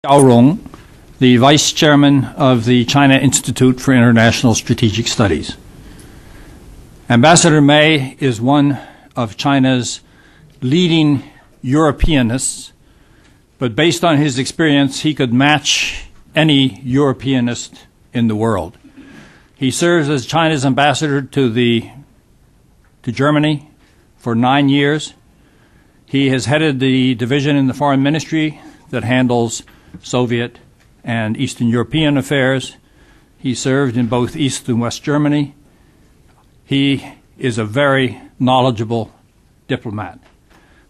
Xiao Rong, the Vice Chairman of the China Institute for International Strategic Studies. Ambassador Mei is one of China's leading Europeanists, but based on his experience, he could match any Europeanist in the world. He serves as China's ambassador to Germany for 9 years. He has headed the division in the Foreign Ministry that handles Soviet and Eastern European affairs. He served in both East and West Germany. He is a very knowledgeable diplomat.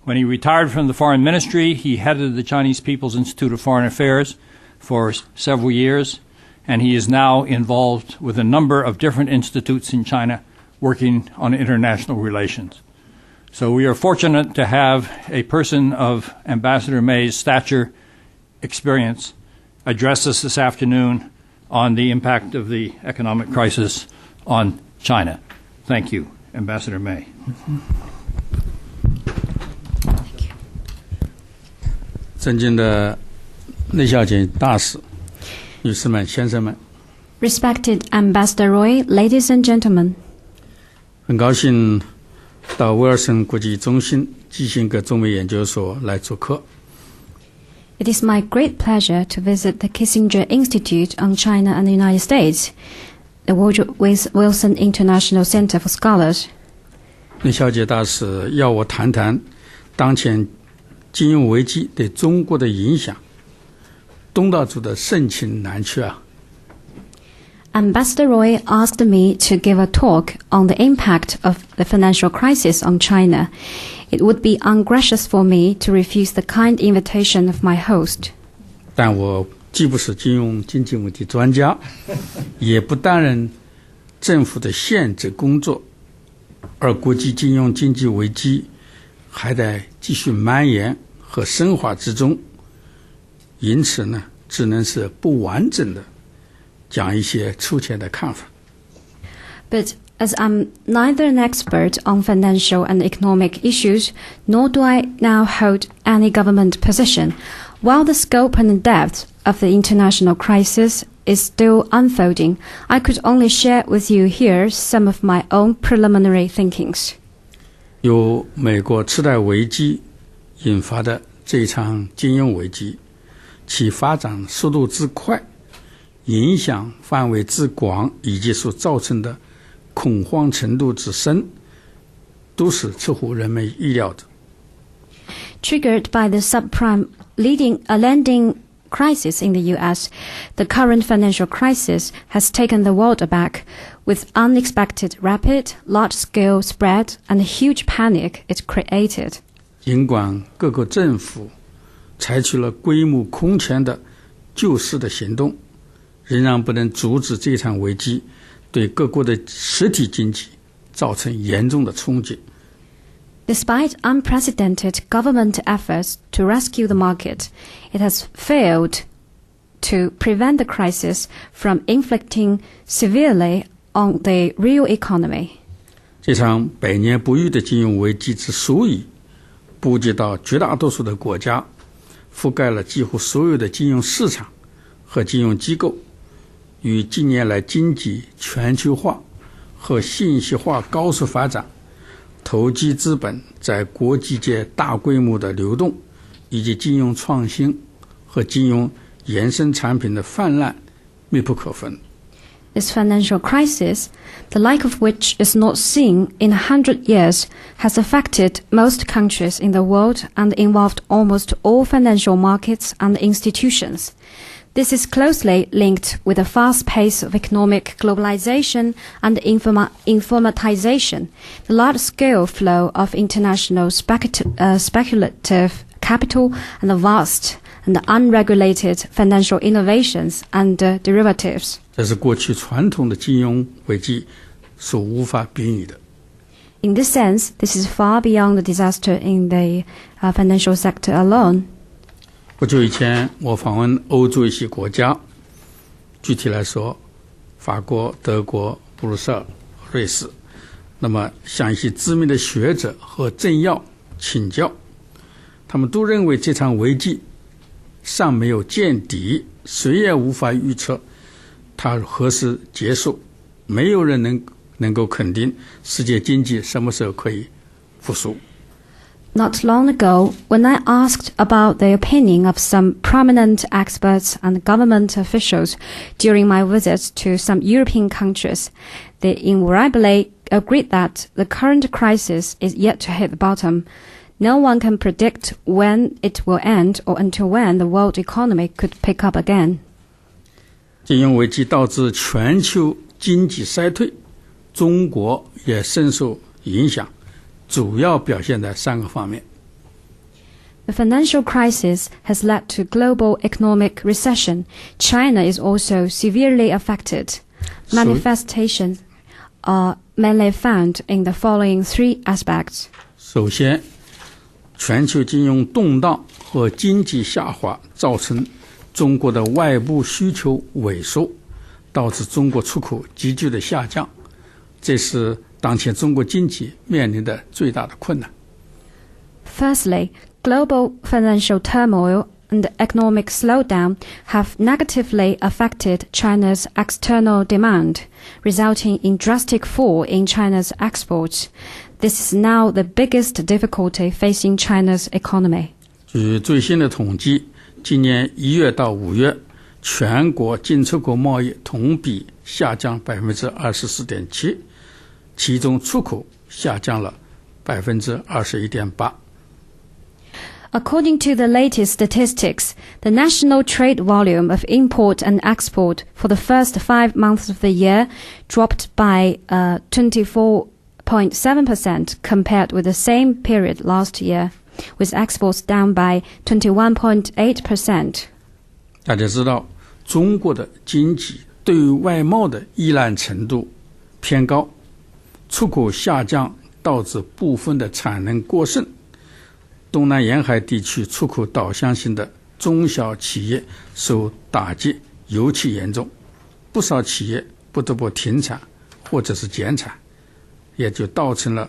When he retired from the Foreign Ministry, he headed the Chinese People's Institute of Foreign Affairs for several years, and he is now involved with a number of different institutes in China working on international relations. So we are fortunate to have a person of Ambassador Mei's stature, experience, address us this afternoon on the impact of the economic crisis on China. Thank you, Ambassador Mei. 尊敬的内小姐大使、女士们、先生们， Respected Ambassador Roy, ladies and gentlemen, 很高兴到威尔森国际中心基辛格中美研究所来做客。 it is my great pleasure to visit the Kissinger Institute on China and the United States, the Woodrow Wilson International Center for Scholars. 内小姐大使要我谈谈当前金融危机对中国的影响，东道主的盛情难却啊。 Ambassador Roy asked me to give a talk on the impact of the financial crisis on China. It would be ungracious for me to refuse the kind invitation of my host. 但我既不是金融经济问题专家，也不担任政府的限制工作，而国际金融经济危机还在继续蔓延和深化之中，因此呢，只能是不完整的讲一些粗浅的看法。 But as I'm neither an expert on financial and economic issues, nor do I now hold any government position, while the scope and depth of the international crisis is still unfolding, I could only share with you here some of my own preliminary thinkings. 由美国次贷危机引发的这场金融危机，其发展速度之快，影响范围之广，以及所造成的恐慌程度之深，都是出乎人们意料的。 Triggered by the subprime lending crisis in the U.S., the current financial crisis has taken the world aback with unexpected rapid, large-scale spread and the huge panic it created. 尽管各个政府采取了规模空前的救市的行动，仍然不能阻止这场危机对各国的实体经济造成严重的冲击。 Despite unprecedented government efforts to rescue the market, it has failed to prevent the crisis from inflicting severely on the real economy. 这场百年不遇的金融危机之所以波及到绝大多数的国家，覆盖了几乎所有的金融市场和金融机构，与近年来经济全球化和信息化高速发展，投机资本在国际间大规模的流动，以及金融创新和金融衍生产品的泛滥密不可分。 This financial crisis, the like of which is not seen in 100 years, has affected most countries in the world and involved almost all financial markets and institutions. This is closely linked with the fast pace of economic globalization and informatization, the large-scale flow of international speculative capital, and the vast and unregulated financial innovations and derivatives. 这是过去传统的金融危机所无法比拟的。 In this sense, this is far beyond the disaster in the financial sector alone. 不久以前，我访问欧洲一些国家，具体来说，法国、德国、布鲁塞尔、瑞士。那么，向一些知名的学者和政要请教，他们都认为这场危机尚没有见底，谁也无法预测它何时结束，没有人能够肯定世界经济什么时候可以复苏。Not long ago, when I asked about the opinion of some prominent experts and government officials during my visits to some European countries, they invariably agreed that the current crisis is yet to hit the bottom. No one can predict when it will end or until when the world economy could pick up again. 金融危机导致全球经济衰退，中国也深受影响，主要表现在3个方面。The financial crisis has led to global economic recession. China is also severely affected. Manifestations are mainly found in the following 3 aspects. 首先，全球金融动荡和经济下滑造成中国的外部需求萎缩，导致中国出口急剧的下降，这是当前中国经济面临的最大的困难。Firstly, global financial turmoil and economic slowdown have negatively affected China's external demand, resulting in drastic fall in China's exports. This is now the biggest difficulty facing China's economy. 据最新的统计，今年1月到5月，全国进出口贸易同比下降 24.7%， 其中出口下降了 21.8%。According to the latest statistics, the national trade volume of import and export for the first 5 months of the year dropped by 24.7% compared with the same period last year, with exports down by 21.8%. 大家知道，中国的经济对于外贸的依赖程度偏高，出口下降导致部分的产能过剩。东南沿海地区出口导向型的中小企业受打击尤其严重，不少企业不得不停产或者是减产，也就导致了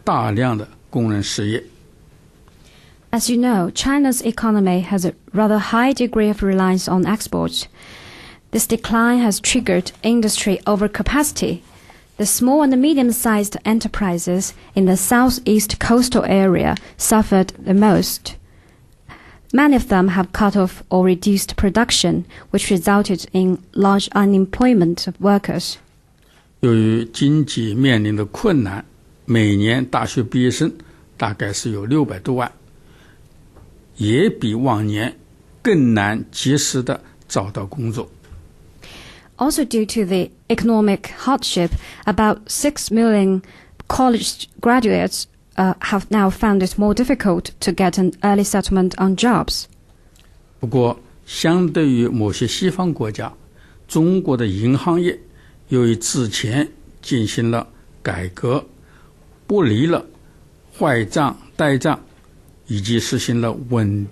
大量的工人失业。As you know, China's economy has a rather high degree of reliance on exports. This decline has triggered industry overcapacity.The small and medium-sized enterprises in the southeast coastal area suffered the most. Many of them have cut off or reduced production, which resulted in large unemployment of workers. 由于经济面临的困难，每年大学毕业生大概是有600多万，也比往年更难及时的找到工作。Also due to the economic hardship, about 6 million college graduates have now found it more difficult to get an early settlement on jobs. 不过，相对于某些西方国家，中国的银行业由于之前进行了改革，剥离了坏账呆账，以及实行了稳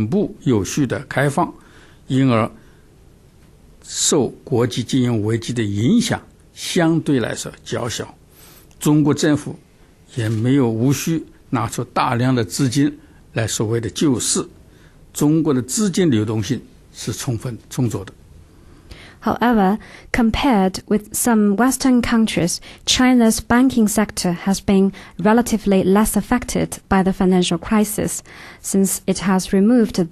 步有序的开放，因而受国际金融危机的影响相对来说较小，中国政府也无需拿出大量的资金来所谓的救市，中国的资金流动性是充足的。However, compared with some Western countries, China's banking sector has been relatively less affected by the financial crisis, since it has removed the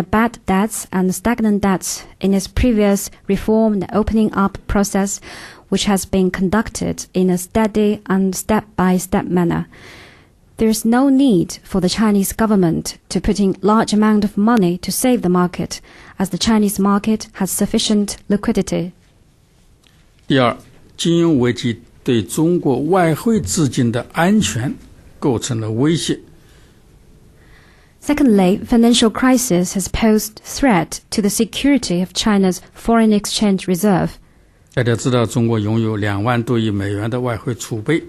bad debts and stagnant debts in its previous reform and opening up process, which has been conducted in a steady and step-by-step manner. There is no need for the Chinese government to put in large amount of money to save the market, as the Chinese market has sufficient liquidity. 第二，金融危机对中国外汇资金的安全构成了威胁。Secondly, financial crisis has posed threat to the security of China's foreign exchange reserve. 大家知道，中国拥有2万多亿美元的外汇储备，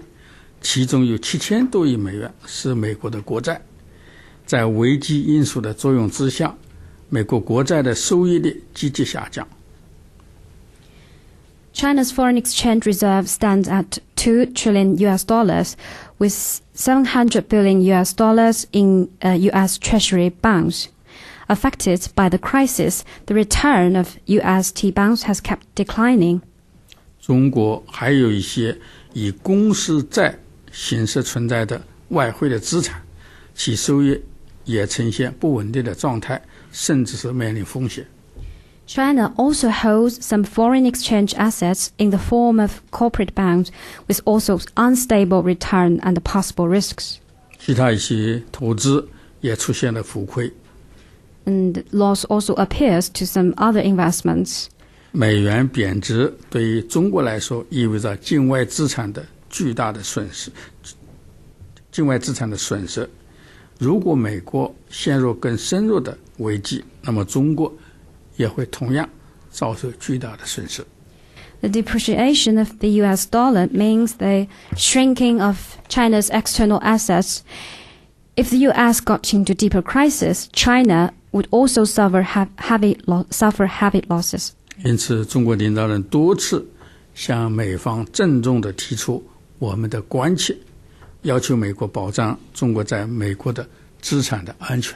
其中有7000多亿美元是美国的国债。在危机因素的作用之下，美国国债的收益率急剧下降。China's foreign exchange reserve stands at $2 trillion, with $700 billion in U.S. Treasury bonds. Affected by the crisis, the return of U.S. T-bonds has kept declining. 中国还有一些以公司债形式存在的外汇的资产，其收益也呈现不稳定的状态，甚至是面临风险。China also holds some foreign exchange assets in the form of corporate bonds, with also unstable return and possible risks. 其他一些投资也出现了浮亏。And loss also appears to some other investments. 美元贬值对于中国来说意味着境外资产的巨大的损失。如果美国陷入更深入的危机，那么中国也会同样遭受巨大的损失。The depreciation of the US dollar means the shrinking of China's external assets. If the US got into deeper crisis, China would also suffer heavy losses. 因此，中国领导人多次向美方郑重地提出我们的关切，要求美国保障中国在美国的资产的安全。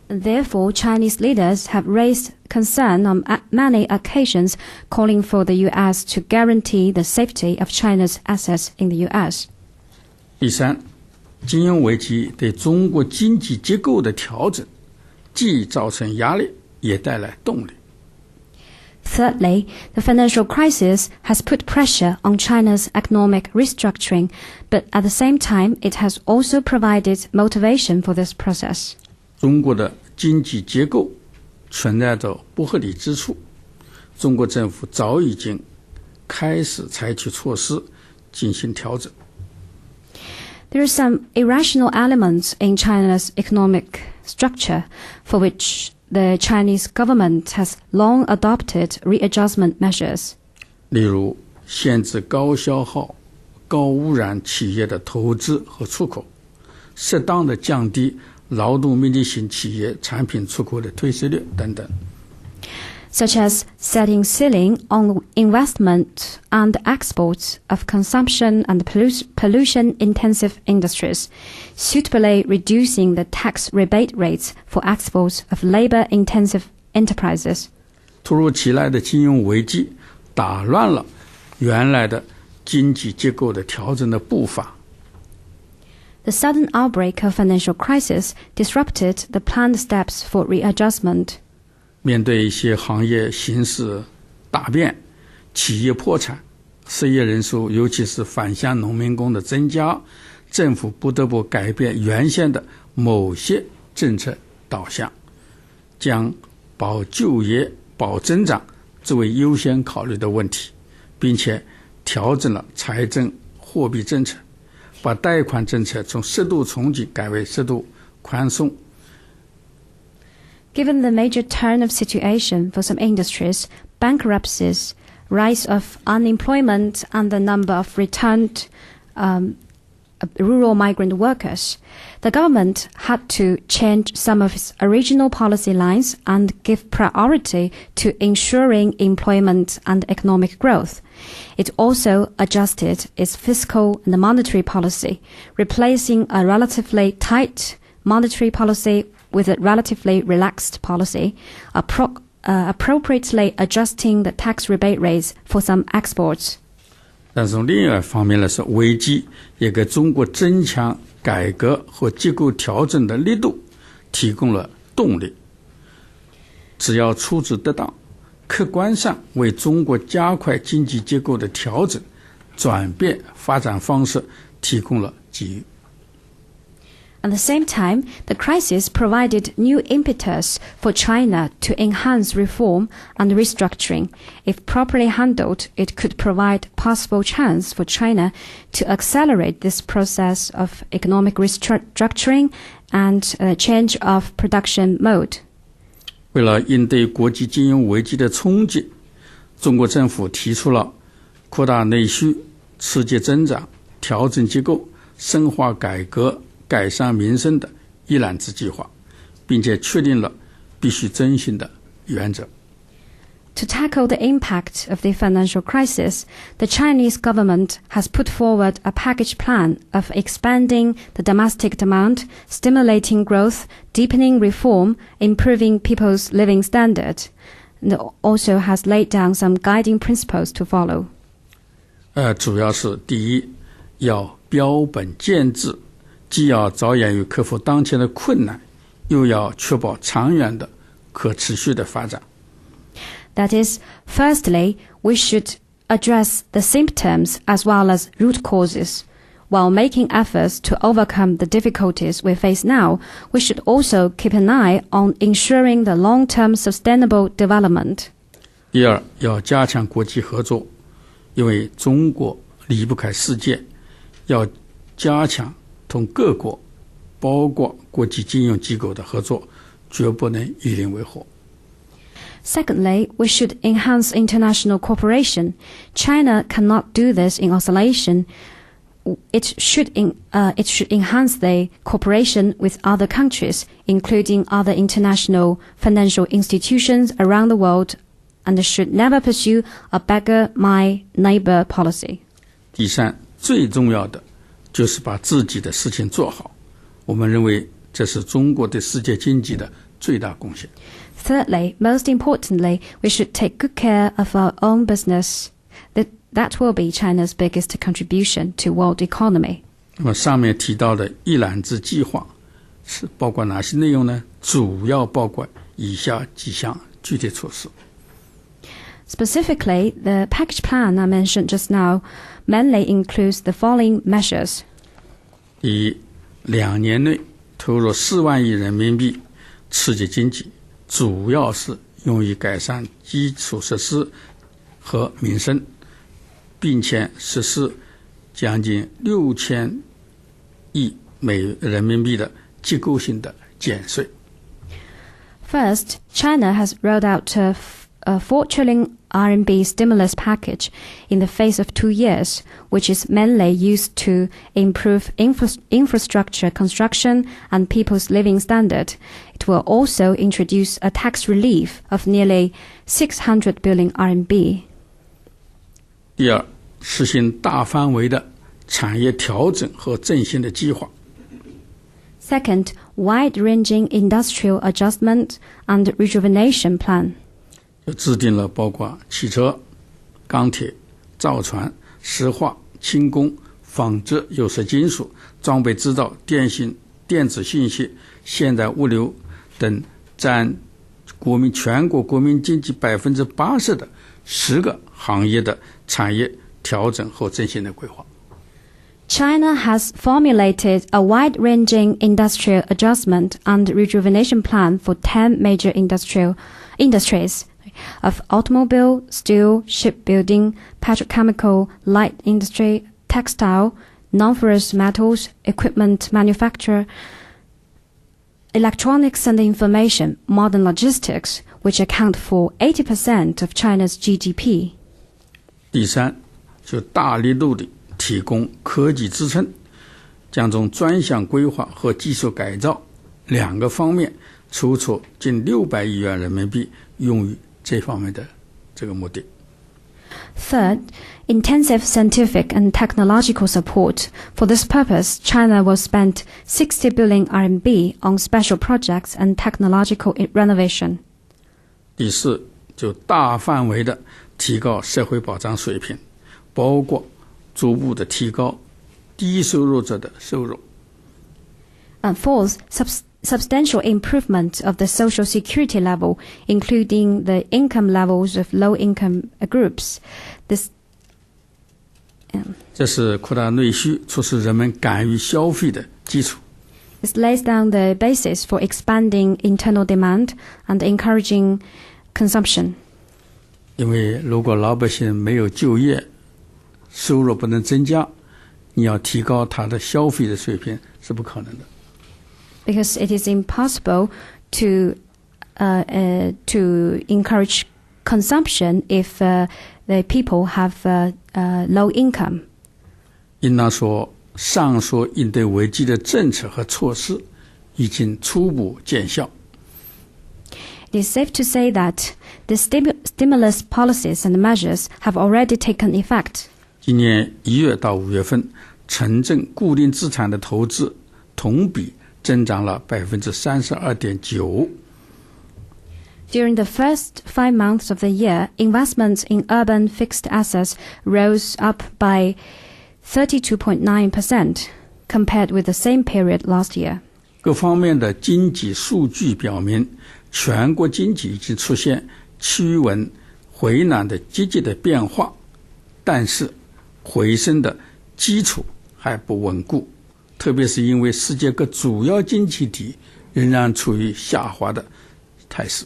Therefore, Chinese leaders have raised concern on many occasions, calling for the U.S. to guarantee the safety of China's assets in the U.S. 第三，金融危机对中国经济结构的调整，既造成压力，也带来动力。Thirdly, the financial crisis has put pressure on China's economic restructuring, but at the same time, it has also provided motivation for this process. 中国的经济结构存在着不合理之处，中国政府早已经开始采取措施进行调整。There are some irrational elements in China's economic structure for which the Chinese government has long adopted readjustment measures. 例如，限制高消耗、高污染企业的投资和出口，适当的降低劳动密集型企业产品出口的退失率等等。Such as setting ceiling on investment and exports of consumption and pollution-intensive industries, suitably reducing the tax rebate rates for exports of labor-intensive enterprises. 突如其来的金融危机打乱了原来的经济结构的调整的步伐。The sudden outbreak of financial crisis disrupted the planned steps for readjustment. 面对一些行业形势大变，企业破产，失业人数尤其是返乡农民工的增加，政府不得不改变原先的某些政策导向，将保就业、保增长作为优先考虑的问题，并且调整了财政货币政策，把贷款政策从适度从紧改为适度宽松。Given the major turn of situation for some industries, bankruptcies, rise of unemployment, and the number of returned rural migrant workers, the government had to change some of its original policy lines and give priority to ensuring employment and economic growth. It also adjusted its fiscal and monetary policy, replacing a relatively tight monetary policy with a relatively relaxed policy, appropriately adjusting the tax rebate rates for some exports. 但是从另一方面来说，危机也给中国增强改革和结构调整的力度提供了动力。只要处置得当，客观上为中国加快经济结构的调整、转变发展方式提供了机遇。At the same time, the crisis provided new impetus for China to enhance reform and restructuring. If properly handled, it could provide possible chance for China to accelerate this process of economic restructuring and change of production mode. 为了应对国际金融危机的冲击，中国政府提出了扩大内需、刺激增长、调整结构、深化改革、改善民生的一揽子计划，并且确定了必须遵循的原则。To tackle the impact of the financial crisis, the Chinese government has put forward a package plan of expanding the domestic demand, stimulating growth, deepening reform, improving people's living standard, and also has laid down some guiding principles to follow. 主要是第一，要标本兼治，既要着眼于克服当前的困难，又要确保长远的可持续的发展。That is, firstly, we should address the symptoms as well as root causes. While making efforts to overcome the difficulties we face now, we should also keep an eye on ensuring the long-term sustainable development. 第二，要加强国际合作，因为中国离不开世界，要加强同各国，包括国际金融机构的合作，绝不能以邻为壑。Secondly, we should enhance international cooperation. China cannot do this in isolation. It should enhance the cooperation with other countries, including other international financial institutions around the world, and should never pursue a beggar my neighbor policy. 第三，最重要的就是把自己的事情做好。我们认为这是中国对世界经济的最大贡献。Thirdly, most importantly, we should take good care of our own business. That will be China's biggest contribution to world economy. 那么上面提到的一揽子计划是包括哪些内容呢？主要包括以下几项具体措施。Specifically, the package plan I mentioned just now mainly includes the following measures. 第一，2年内投入4万亿人民币刺激经济，主要是用于改善基础设施和民生，并且实施将近6000亿人民币的结构性的减税。First, China has rolled out a 4 trillion RMB stimulus package in the phase of 2 years, which is mainly used to improve infrastructure construction and people's living standard. It will also introduce a tax relief of nearly 600 billion RMB. 第二，实行大范围的产业调整和振兴的计划。Second, wide-ranging industrial adjustment and rejuvenation plan. 就制定了包括汽车、钢铁、造船、石化、轻工、纺织、有色金属、装备制造、电信、电子信息、现代物流等占全国国民经济80%的10个行业的产业调整和振兴的规划。China has formulated a wide-ranging industrial adjustment and rejuvenation plan for 10 major industries of automobile, steel, shipbuilding, petrochemical, light industry, textile, non-ferrous metals, equipment manufacture, electronics and information, modern logistics, which account for 80% of China's GDP. 第三，就大力度地提供科技支撑，将从专项规划和技术改造2个方面筹措近600亿元人民币，用于这方面的这个目的。Third, intensive scientific and technological support. For this purpose, China will spend 60 billion RMB on special projects and technological renovation. 第四，就大范围的提高社会保障水平，包括逐步的提高低收入者的收入。And fourth, substantial improvement of the social security level, including the income levels of low-income groups. 这是扩大内需，促使人们敢于消费的基础。This lays down the basis for expanding internal demand and encouraging consumption. 因为如果老百姓没有就业，收入不能增加，你要提高他的消费的水平是不可能的。Because it is impossible to encourage consumption if the people have low income. 应当说，上述应对危机的政策和措施已经初步见效。it is safe to say that the stimulus policies and measures have already taken effect. 今年1月到5月份，城镇固定资产的投资同比增长了 32.9%。During the first 5 months of the year, investments in urban fixed assets rose up by 32.9% compared with the same period last year. 各方面的经济数据表明，全国经济已经出现趋稳回暖的积极的变化，但是回升的基础还不稳固，特别是因为世界各主要经济体仍然处于下滑的态势。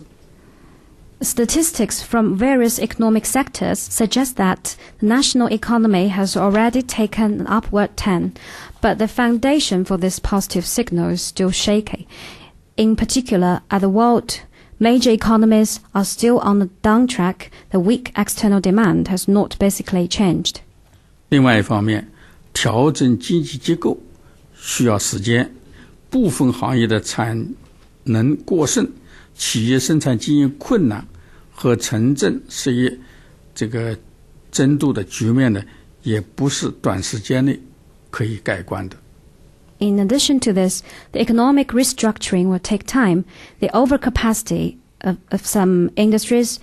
Statistics from various economic sectors suggest that the national economy has already taken an upward turn, but the foundation for this positive signal is still shaky. In particular, at the world, major economies are still on the down track. The weak external demand has not basically changed. 另外一方面，调整经济结构需要时间，部分行业的产能过剩，企业生产经营困难和城镇失业这个增度的局面呢，也不是短时间内可以改观的。In addition to this, the economic restructuring will take time. The overcapacity of some industries,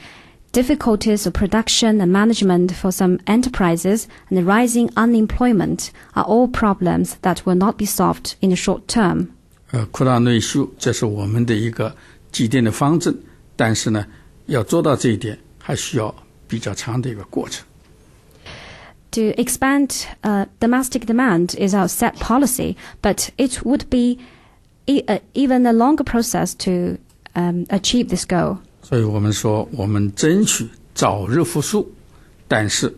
difficulties of production and management for some enterprises, and the rising unemployment are all problems that will not be solved in the short term. 扩大内需，这是我们的一个既定的方针，但是呢，要做到这一点，还需要比较长的一个过程。To expand domestic demand is our set policy, but it would be even a longer process to achieve this goal. 所以我们说，我们争取早日复苏，但是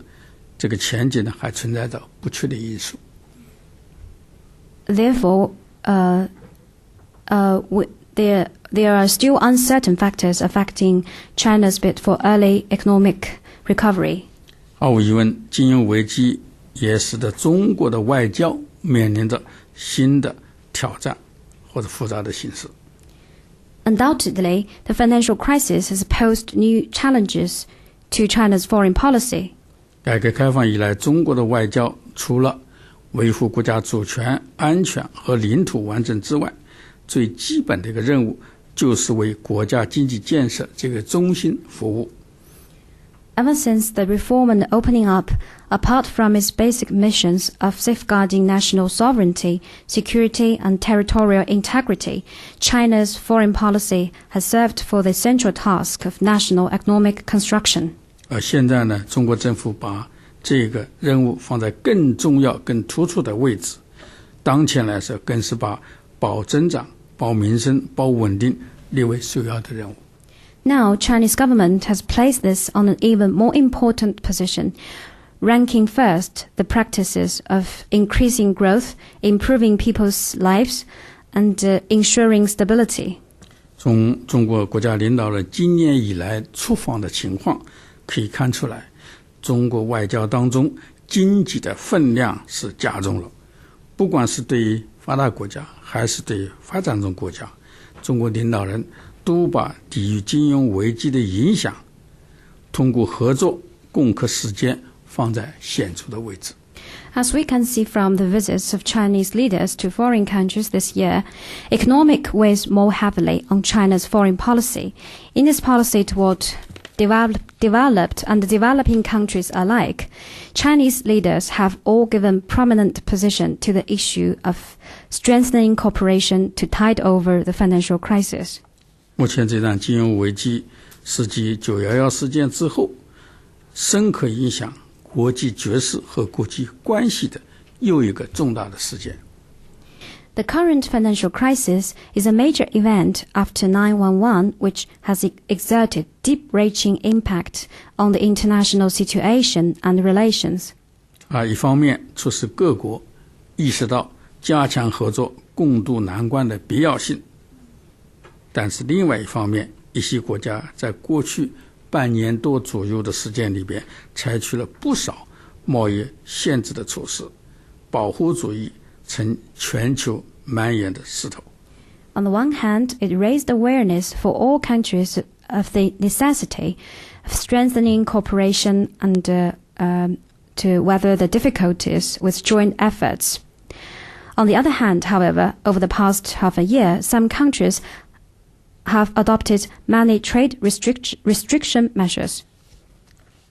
这个前景呢，还存在着不确定因素。Therefore, there are still uncertain factors affecting China's bid for early economic recovery. 毫无疑问，金融危机也使得中国的外交面临着新的挑战或者复杂的形势。Undoubtedly, the financial crisis has posed new challenges to China's foreign policy. 改革开放以来，中国的外交除了维护国家主权、安全和领土完整之外，最基本的一个任务就是为国家经济建设这个中心服务。Ever since the reform and opening up, apart from its basic missions of safeguarding national sovereignty, security, and territorial integrity, China's foreign policy has served for the central task of national economic construction. 现在呢，中国政府把这个任务放在更重要、更突出的位置。当前来说，更是把保增长、保民生、保稳定列为首要的任务。Now, Chinese government has placed this on an even more important position, ranking first the practices of increasing growth, improving people's lives, and ensuring stability. 从中国国家领导人今年以来出访的情况可以看出来，中国外交当中经济的分量是加重了。不管是对于发达国家还是对于发展中国家，中国领导人都把抵御金融危机的影响，通过合作共克时艰放在显著的位置。As we can see from the visits of Chinese leaders to foreign countries this year, economic weighs more heavily on China's foreign policy. In its policy toward developed and developing countries alike, Chinese leaders have all given prominent position to the issue of strengthening cooperation to tide over the financial crisis. 目前这场金融危机是继911事件之后，深刻影响国际局势和国际关系的又一个重大的事件。The current financial crisis is a major event after 9/11, which has exerted deep-reaching impact on the international situation and relations. 一方面促使各国意识到加强合作、共度难关的必要性，但是另外一方面，一些国家在过去半年多左右的时间里边，采取了不少贸易限制的措施，保护主义呈全球蔓延的势头。On the one hand, it raised awareness for all countries of the necessity of strengthening cooperation and to weather the difficulties with joint efforts. On the other hand, however, over the past half a year, some countries have adopted many trade restriction measures.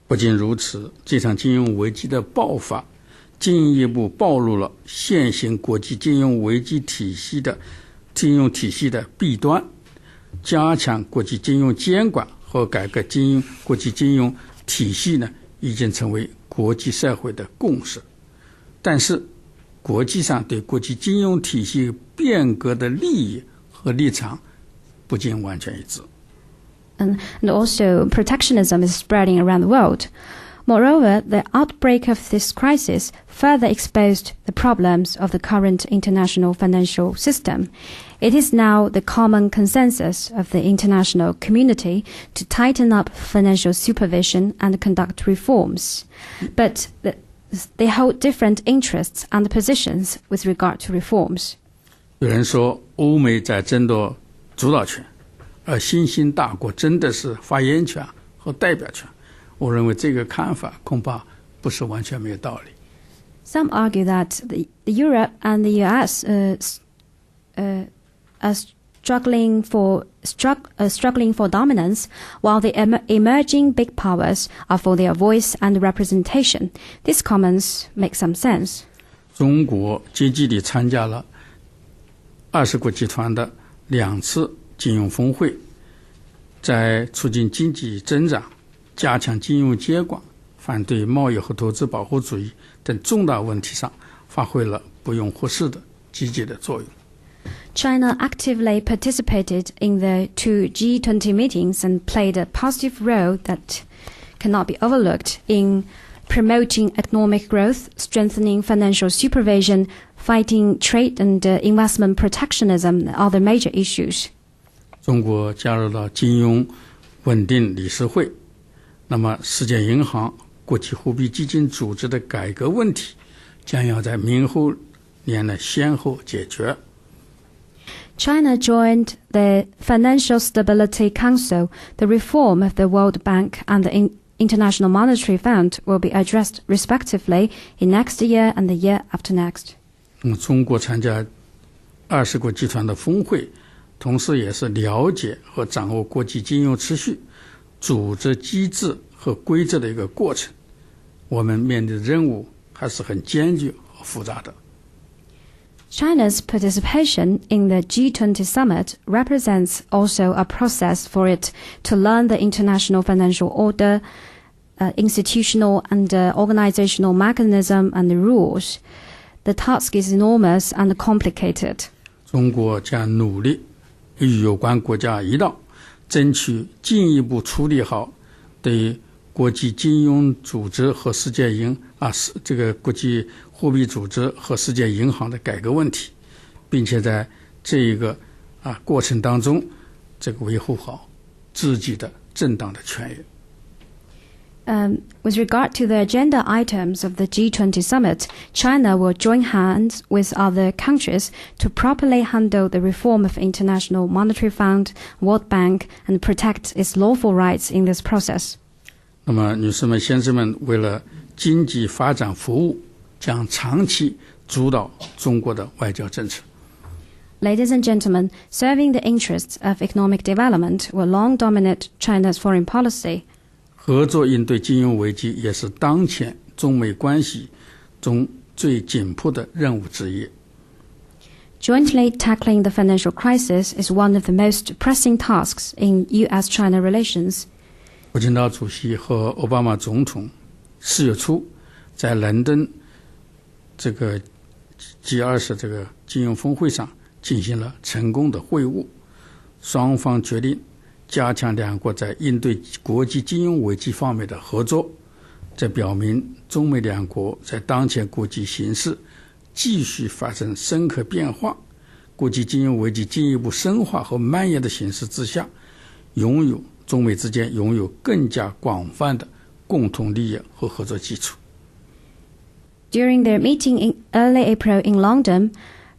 不仅如此，这场金融危机的爆发进一步暴露了现行国际金融危机金融体系的弊端，加强国际金融监管和改革国际金融体系呢，已经成为国际社会的共识。但是国际上对国际金融体系变革的利益和立场不尽完全一致。And also protectionism is spreading around the world. Moreover, the outbreak of this crisis further exposed the problems of the current international financial system. It is now the common consensus of the international community to tighten up financial supervision and conduct reforms. But they hold different interests and positions with regard to reforms. 有人说欧美在争夺主导权，而新兴大国真的是发言权和代表权。我認為這個看法恐怕不是完全沒有道理。Some argue that the Europe and the US are struggling for dominance, while the emerging big powers are for their voice and representation. These comments make some sense. 中國積極地參加了20國集團的2次金融峰會，在促進經濟增長、加強金融監管、反對貿易和投資保護主義等重大問題上發揮了不容忽視的積極的作用。China actively participated in the 2 G20 meetings and played a positive role that cannot be overlooked in promoting economic growth, strengthening financial supervision, fighting trade and investment protectionism, and other major issues. 中國加入了金融穩定理事會，那麼世界銀行、國際貨幣基金組織的改革問題將要在明後年呢先後解決。China joined the Financial Stability Council. The reform of the World Bank and the International Monetary Fund will be addressed respectively in next year and the year after next. 中國參加20國集團的峰會，同時也是了解和掌握國際金融秩序、組織機制和規則的一個過程。我們面對的任務還是很艱巨和複雜的。China's participation in the G20 summit represents also a process for it to learn the international financial order, institutional and organizational mechanism and the rules. The task is enormous and complicated. 中国将努力与有關國家一道，爭取進一步處理好對國際金融組織和這個國際貨幣組織和世界銀行的改革問題，並且在這一個過程當中，這個維護好自己的正當的權益。With regard to the agenda items of the G20 summit, China will join hands with other countries to properly handle the reform of International Monetary Fund, World Bank, and protect its lawful rights in this process. 那麼，女士们、先生们，为了經濟發展服務，將長期主導中國的外交政策。Ladies and gentlemen, serving the interests of economic development will long dominate China's foreign policy. 合作應對金融危機也是當前中美關係中最緊迫的任務之一。Jointly tackling the financial crisis is one of the most pressing tasks in U.S.-China relations. 胡锦涛主席和奥巴馬總統4月初在倫敦這個 G20 這個金融峰會上進行了成功的會晤，雙方決定加強兩國在應對國際金融危機方面的合作，這表明中美兩國在當前國際形勢繼續發生深刻變化，國際金融危機進一步深化和蔓延的形勢之下，中美之間擁有更加廣泛的共同利益和合作基礎。 During their meeting in early April in London,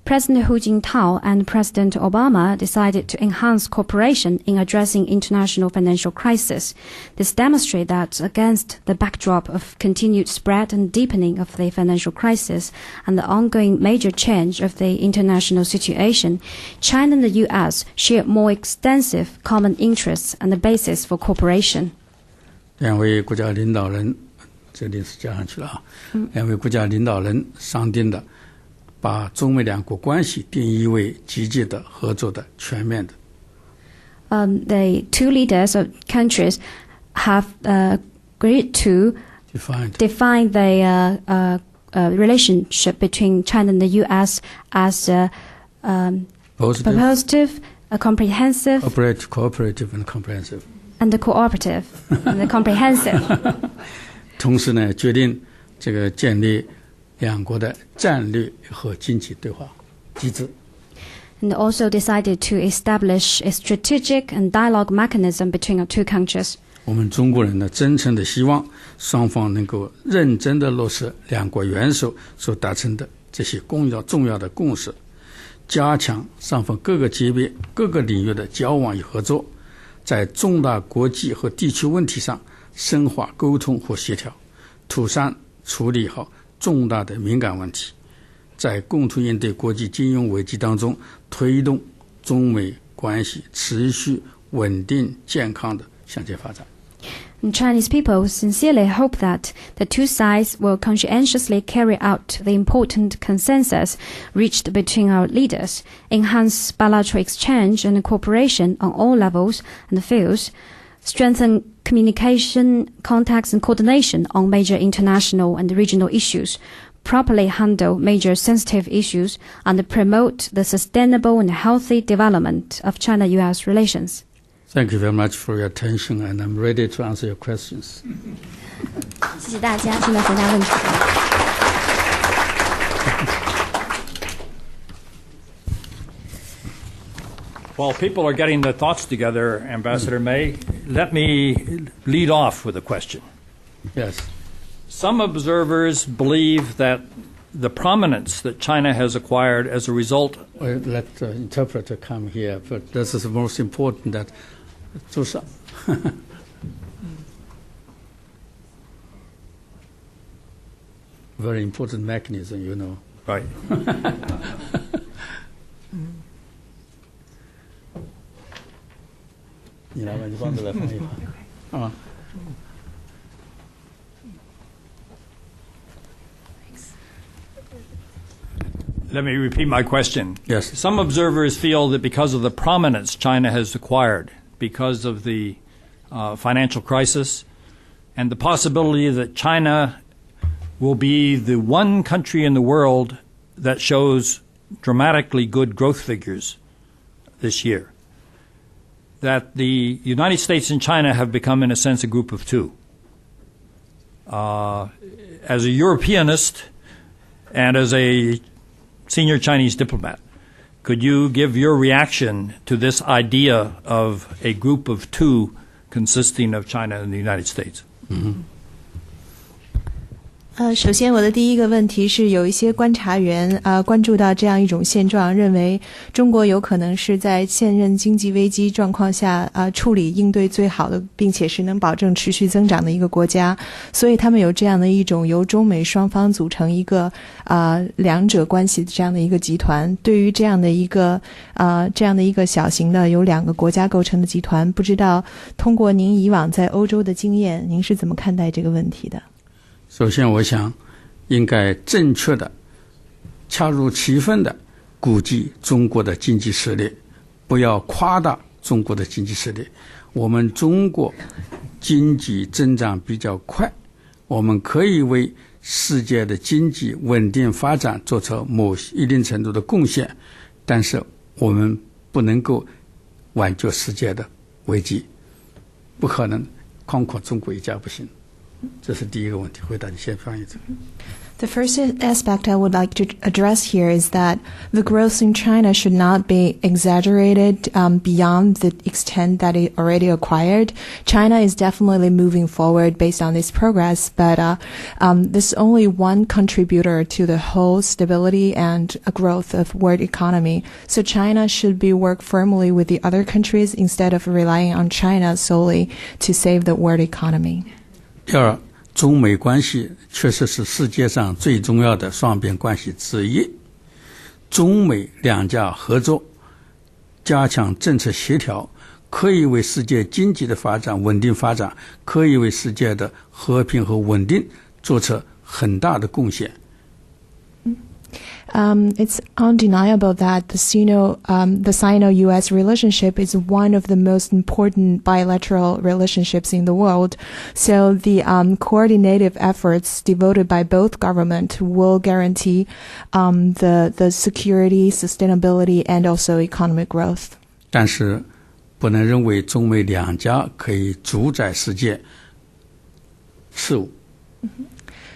President Hu Jintao and President Obama decided to enhance cooperation in addressing international financial crisis. This demonstrates that against the backdrop of continued spread and deepening of the financial crisis and the ongoing major change of the international situation, China and the U.S. share more extensive common interests and the basis for cooperation. 两位国家领导人，这里是加上去了啊。两位国家领导人商定的，把中美两国关系定义为积极的、合作的、全面的。The two leaders of countries have agreed to define the relationship between China and the U.S. as positive, comprehensive, cooperative and comprehensive. And the cooperative and the comprehensive. 同时呢，决定这个建立两国的战略和经济对话机制。And also decided to establish a strategic and dialogue mechanism between our two countries. 我们中国人呢，真诚的希望双方能够认真的落实两国元首所达成的这些重要的共识，加强双方各个级别、各个领域的交往与合作，在重大国际和地区问题上深化沟通和协调，妥善处理好重大的敏感问题，在共同应对国际金融危机当中推动中美关系持续稳定健康的向前发展。And Chinese people sincerely hope that the two sides will conscientiously carry out the important consensus reached between our leaders, enhance bilateral exchange and cooperation on all levels and fields, strengthen communication, contacts and coordination on major international and regional issues, properly handle major sensitive issues, and promote the sustainable and healthy development of China-US relations. Thank you very much for your attention, and I'm ready to answer your questions. 谢谢大家，现在回答问题。While people are getting their thoughts together, Ambassador May, let me lead off with a question. Yes. Some observers believe that the prominence that China has acquired as a result. Let the interpreter come here, but this is the most important that. 就是。Very important mechanism, you know. Right. 你来吧，你帮着来翻译吧。啊。Let me repeat my question. Yes. Some observers feel that because of the prominence China has acquired, because of the financial crisis, and the possibility that China will be the one country in the world that shows dramatically good growth figures this year, that the United States and China have become, in a sense, a group of two. As a Europeanist and as a senior Chinese diplomat, could you give your reaction to this idea of a group of two consisting of China and the United States? Mm-hmm. 首先我的第一个问题是，有一些观察员关注到这样一种现状，认为中国有可能是在现任经济危机状况下处理应对最好的，并且是能保证持续增长的一个国家，所以他们有这样的一种由中美双方组成一个两者关系这样的一个集团。对于这样的一个小型的由两个国家构成的集团，不知道通过您以往在欧洲的经验，您是怎么看待这个问题的？首先我想应该正确的恰如其分的估计中国的经济实力，不要夸大中国的经济实力。我们中国经济增长比较快，我们可以为世界的经济稳定发展做出一定程度的贡献，但是我们不能够挽救世界的危机，不可能光靠中国一家不行。这是第一个问题，回答你先翻译这个。The first aspect I would like to address here is that the growth in China should not be exaggerated beyond the extent that it already acquired. China is definitely moving forward based on this progress, but this is only one contributor to the whole stability and growth of world economy. So China should be work firmly with the other countries instead of relying on China solely to save the world economy. 第二，中美关系确实是世界上最重要的双边关系之一。中美两家合作，加强政策协调，可以为世界经济的发展、稳定发展，可以为世界的和平和稳定做出很大的贡献。It's undeniable that the Sino-U.S. relationship is one of the most important bilateral relationships in the world. So the coordinated efforts devoted by both governments will guarantee the security, sustainability, and also economic growth. 但是不能认为中美两家可以主宰世界事务。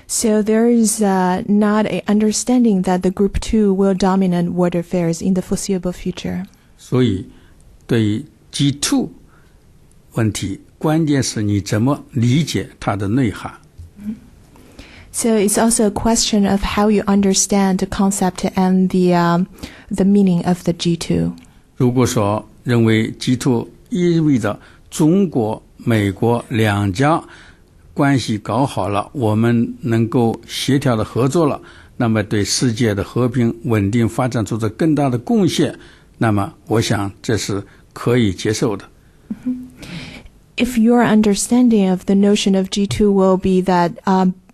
So there is not an understanding that the Group 2 will dominate world affairs in the foreseeable future. 所以对于 G2 问题，关键是你怎么理解它的内涵。So it's also a question of how you understand the concept and the meaning of the G2. 如果说认为 G2 意味着中国、美国两家关系搞好了，我们能够协调的合作了，那么对世界的和平稳定发展做出更大的贡献，那么我想这是可以接受的。If your understanding of the notion of G2 will be that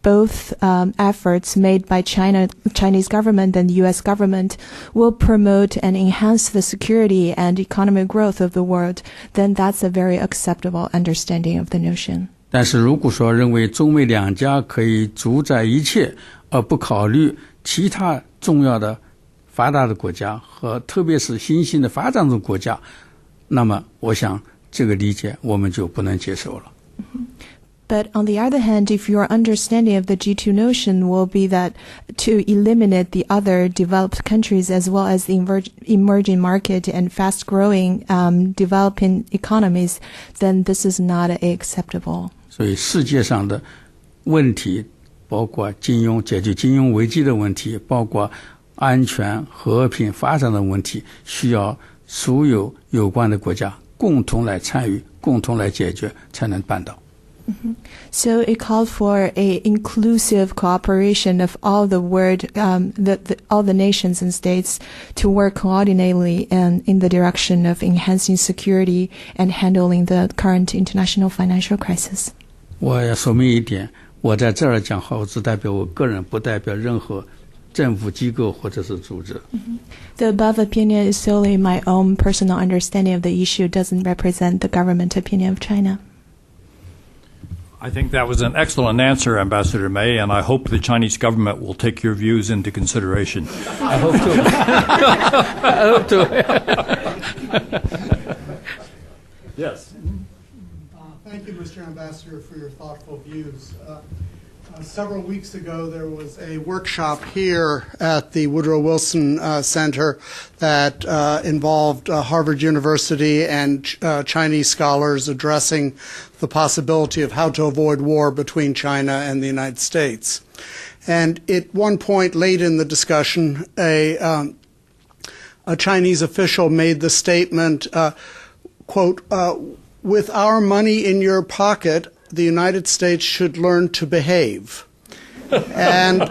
both efforts made by Chinese government and the U.S. government will promote and enhance the security and economic growth of the world, then that's a very acceptable understanding of the notion. 但是如果说认为中美两家可以主宰一切，而不考虑其他重要的发达的国家和特别是新兴的发展中国家，那么我想这个理解我们就不能接受了。But on the other hand, if your understanding of the G2 notion will be that to eliminate the other developed countries as well as the emerging market and fast-growing developing economies, then this is not acceptable. 所以世界上的问题，包括解决金融危机的问题，包括安全、和平、发展的问题，需要所有有关的国家共同来参与、共同来解决，才能办到。So it called for a inclusive cooperation of all the world, all the nations and states to work coordinately and in the direction of enhancing security and handling the current international financial crisis. 我要说明一点，我在这儿讲话，我只代表我个人，不代表任何政府机构或者是组织。The above opinion is solely my own personal understanding of the issue, doesn't represent the government opinion of China. I think that was an excellent answer, Ambassador May, and I hope the Chinese government will take your views into consideration. I hope to. I hope to. Yes. Thank you, Mr. Ambassador, for your thoughtful views. Several weeks ago, there was a workshop here at the Woodrow Wilson Center that involved Harvard University and Chinese scholars addressing the possibility of how to avoid war between China and the United States. And at one point late in the discussion, a Chinese official made the statement, quote, with our money in your pocket, the United States should learn to behave. And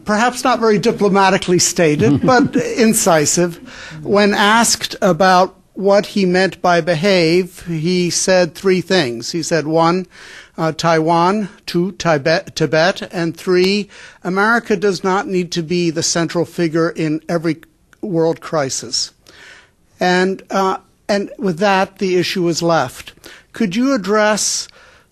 perhaps not very diplomatically stated, but incisive. When asked about what he meant by behave, he said three things. He said, one, Taiwan, two, Tibet, and three, America does not need to be the central figure in every world crisis. And with that, the issue is left. Could you address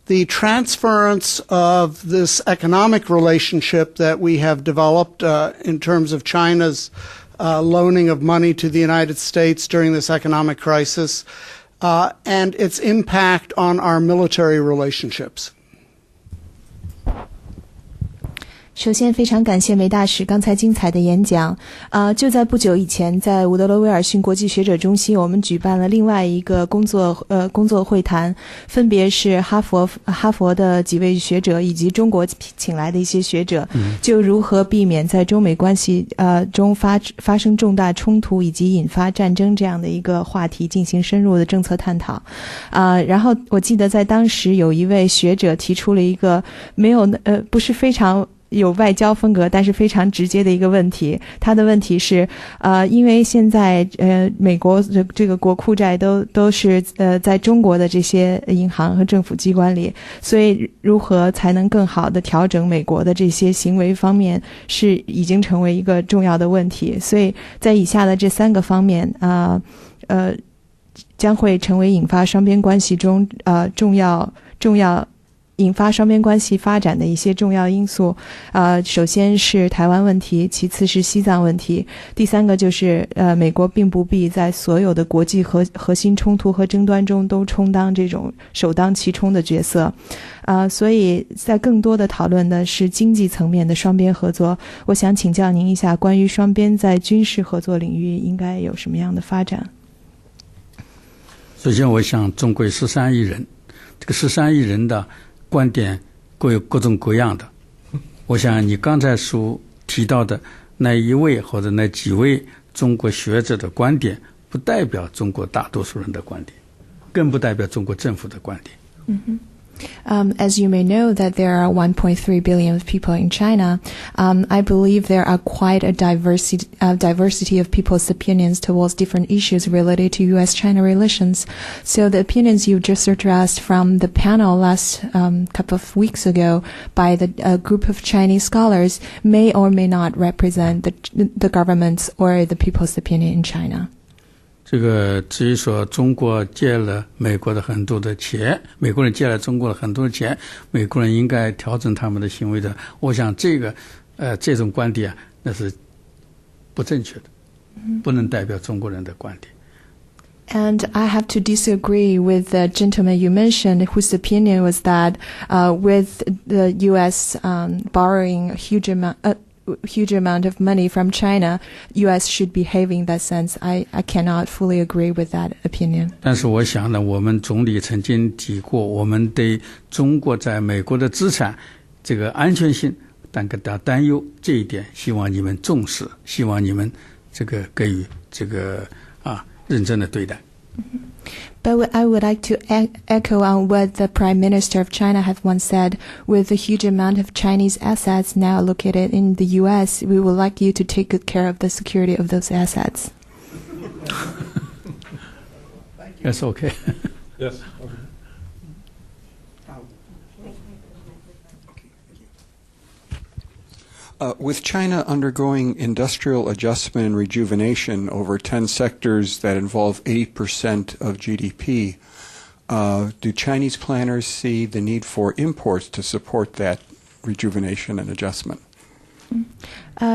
the transference of this economic relationship that we have developed in terms of China's loaning of money to the United States during this economic crisis and its impact on our military relationships? 首先，非常感谢梅大使刚才精彩的演讲。就在不久以前，在伍德罗威尔逊国际学者中心，我们举办了另外一个工作会谈，分别是哈佛的几位学者以及中国请来的一些学者，就如何避免在中美关系中发生重大冲突以及引发战争这样的一个话题进行深入的政策探讨。然后我记得在当时有一位学者提出了一个不是非常有外交风格，但是非常直接的一个问题。他的问题是，因为现在美国这个国库债都是在中国的这些银行和政府机关里，所以如何才能更好的调整美国的这些行为方面，是已经成为一个重要的问题。所以在以下的这3个方面，将会成为引发双边关系中重要引发双边关系发展的一些重要因素。首先是台湾问题，其次是西藏问题，第3个就是美国并不必在所有的国际核心冲突和争端中都充当这种首当其冲的角色。所以在更多的讨论的是经济层面的双边合作。我想请教您一下，关于双边在军事合作领域应该有什么样的发展？首先我想中国有13亿人，这个13亿人的观点各有各种各样的。我想你刚才所提到的那一位或者那几位中国学者的观点，不代表中国大多数人的观点，更不代表中国政府的观点。As you may know that there are 1.3 billion of people in China, I believe there are quite a diversity of people's opinions towards different issues related to U.S.-China relations. So the opinions you just addressed from the panel last couple of weeks ago by a group of Chinese scholars may or may not represent the government's or the people's opinion in China. 这个至于说中国借了美国的很多的钱，美国人借了中国的很多的钱，美国人应该调整他们的行为的，我想这种观点那是不正确的，不能代表中国人的观点。And I have to disagree with the gentleman you mentioned, whose opinion was that with the U.S. Borrowing a huge amount of money from China, U.S. should behave in that sense. I cannot fully agree with that opinion. 但是我想呢，我们总理曾经提过，我们对中国在美国的资产这个安全性感到担忧，这一点希望你们重视，希望你们这个给予这个认真的对待。But I would like to echo on what the Prime Minister of China had once said. With the huge amount of Chinese assets now located in the U.S., we would like you to take good care of the security of those assets. That's okay. Yes. With China undergoing industrial adjustment and rejuvenation over 10 sectors that involve 80% of GDP, do Chinese planners see the need for imports to support that rejuvenation and adjustment?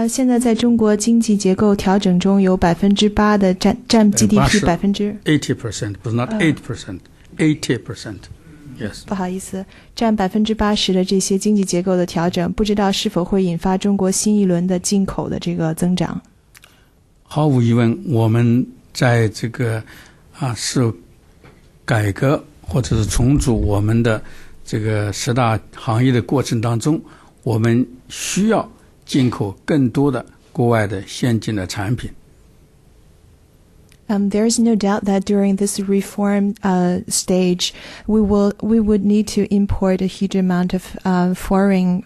现在在中国经济结构调整中有8%的占 GDP 80%, but not 8%, 80%. Yes. 不好意思，占80%的这些经济结构的调整，不知道是否会引发中国新一轮的进口的这个增长。毫无疑问，我们在这个是改革或者是重组我们的这个10大行业的过程当中，我们需要进口更多的国外的先进的产品。There is no doubt that during this reform stage, we would need to import a huge amount of foreign